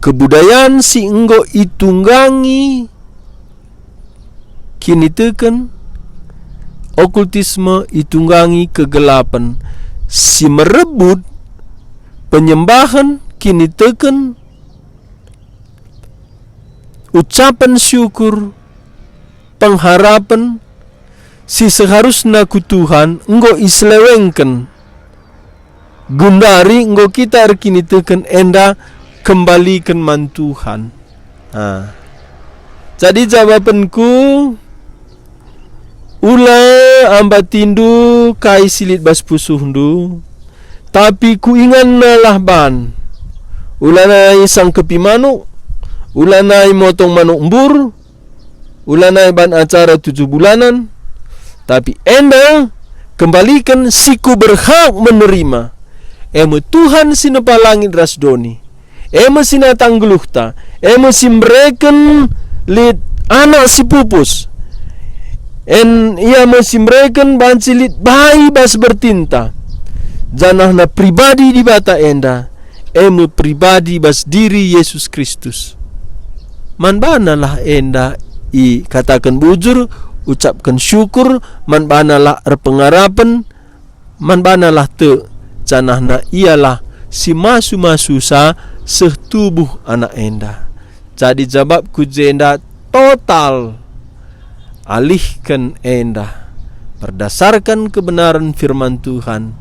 kebudayaan si enggo itunggangi kini teken okultisme itunggangi kegelapan si merebut penyembahan kini teken ucapan syukur pengharapan si seharusnya ku Tuhan enggo islewengken gundari enggo kita kini teken enda kembalikan man Tuhan. Jadi jawabanku ula ambatindu kai silit bas pusuhndu, tapi ku ingan nalah ban ulanai sang kepi manuk, ulanai motong manuk embur, ulanai ban acara 7 bulanan, tapi enda kembalikan siku berhak menerima. Tuhan sinepa langit rasdoni, sinatang geluhta, simreken lid anak si pupus, ia simreken banci lid bayi bas bertinta, janahna pribadi di bata enda, pribadi bas diri Yesus Kristus. Man banalah enda i katakan bujur, ucapkan syukur, man banalah erpengarapan, man banalah te janahna ialah si masu-masu sa setubuh anak enda. Jadi jawabku jenda total alihkan enda berdasarkan kebenaran firman Tuhan,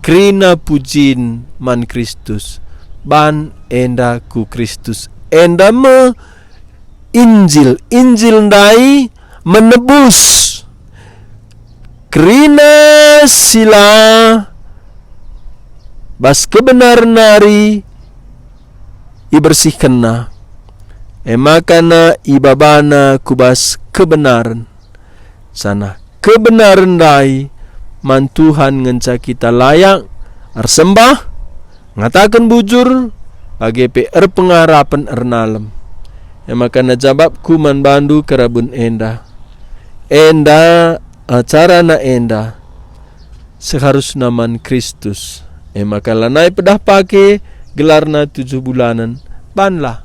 krina pujin man Kristus, ban enda ku Kristus, enda me Injil ndai menebus, krina sila bas kebenaran nari ibersihkanna, makana ibabana kubas kebenaran sana kebenaran dai man Tuhan ngenca kita layak ersembah ngatakan bujur bagi PR pengarapan ernalem. Makana jawabku man bandu kerabun enda acara na enda seharusnya man Kristus. Maka lanai pedah pake gelarna 7 bulanan banlah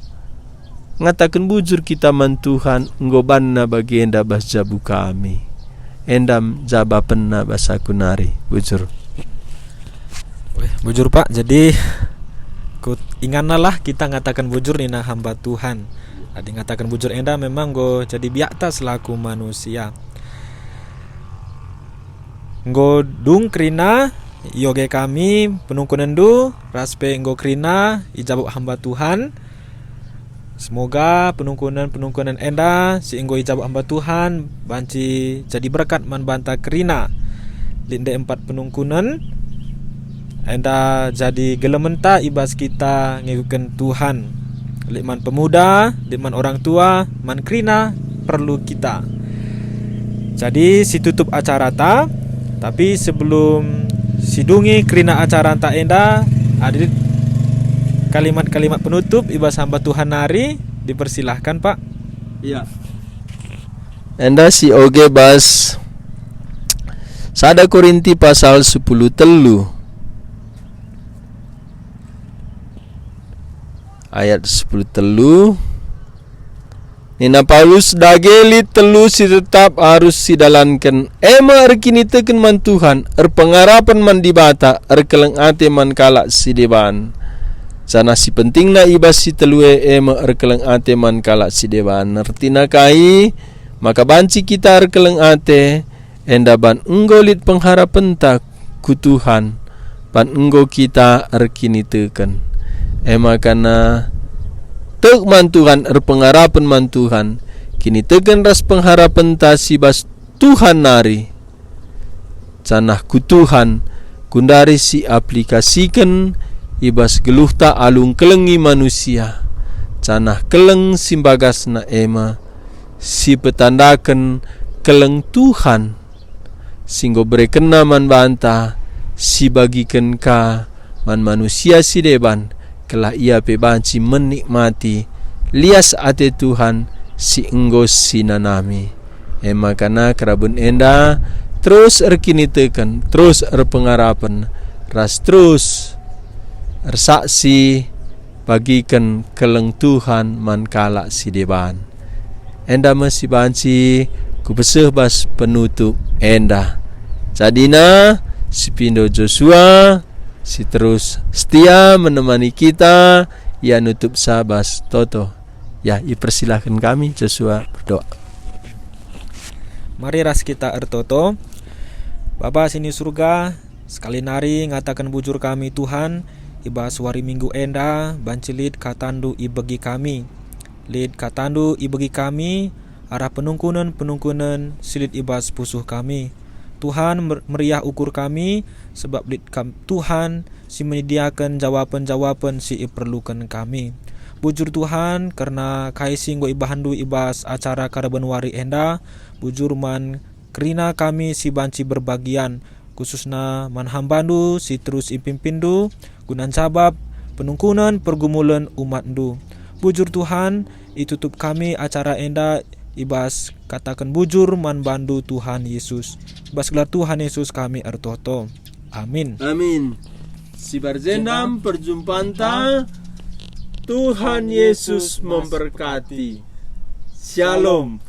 ngatakan bujur kita man Tuhan nggobanna bagi enda bas jabu kami. Endam jaba penna basaku nari bujur. Bujur Pak, jadi inganlah kita ngatakan bujur nina hamba Tuhan. Adi ngatakan bujur enda memang go jadi biakta selaku manusia. Nggo dung krina yoge kami penungkunan du raspe nggo krina ijabuk hamba Tuhan. Semoga penungkunan enda si enggo ijabuk hamba Tuhan banci jadi berkat man banta krina. Linde 4 penungkunan enda jadi gelementa ibas kita ngikukan Tuhan. Likman pemuda, likman orang tua, man krina perlu kita. Jadi si tutup acara ta, tapi sebelum sidungi krina acara ta enda ada kalimat-kalimat penutup ibas hamba Tuhan nari, dipersilahkan Pak. Iya. Enda si oge bas Sada Korinti pasal 10 telu ayat 10 telu. Nina Paulus dageli telu si tetap harus sidalankan. Ema erkini teken man Tuhan, pengarapan man dibata, keleng ate man kalak si deban. Sana si penting na ibas si telue ema keleng ate man kalak si deban. Nertina kai, maka banci kita keleng ate, endaban enggolit pengharapan tak ku Tuhan, pan enggo kita erkini teken. Ema kana tek man Tuhan pengarapan man Tuhan, kini teken ras pengharapan ta si bas Tuhan nari. Canah ku Tuhan kundari si aplikasikan ibas geluh ta alung kelengi manusia. Canah keleng simbagas na ema si petandakan keleng Tuhan singgo berekena man banta si bagikan ka man manusia si deban kelah ia pe banci menikmati lias ate Tuhan si enggo sinanami. Ema kana kerabun enda terus erkini teken, terus erpengarapan, ras terus ersaksi bagikan keleng Tuhan man kalak si deban. Enda masih banci kubeseh bas penutup enda. Jadina si Pindo Joshua si terus setia menemani kita, ya nutup sabas Toto. Ya, dipersilahkan kami Joshua berdoa. Mari ras kita ertoto. Bapa sini surga, sekali nari ngatakan bujur kami Tuhan, ibas wari minggu enda bancilit katandu ibagi kami. Lid katandu ibagi kami, arah penungkunan silit ibas pusuh kami. Tuhan meriah ukur kami, sebab lid Tuhan si menyediakan jawaban-jawaban si perlukan kami. Bujur Tuhan, karena kaisi nggo ibahandu ibas acara karaban wari enda, bujur man kerina kami si banci berbagian, khususna man hambandu si terus ipimpindu, gunan sabab penungkunan pergumulan umatndu. Bujur Tuhan, itutup kami acara enda ibas katakan bujur man bandu Tuhan Yesus. Ibas gelar Tuhan Yesus kami ertoto. Amin. Amin. Si barzendam perjumpaan ta, Tuhan Yesus memberkati. Shalom.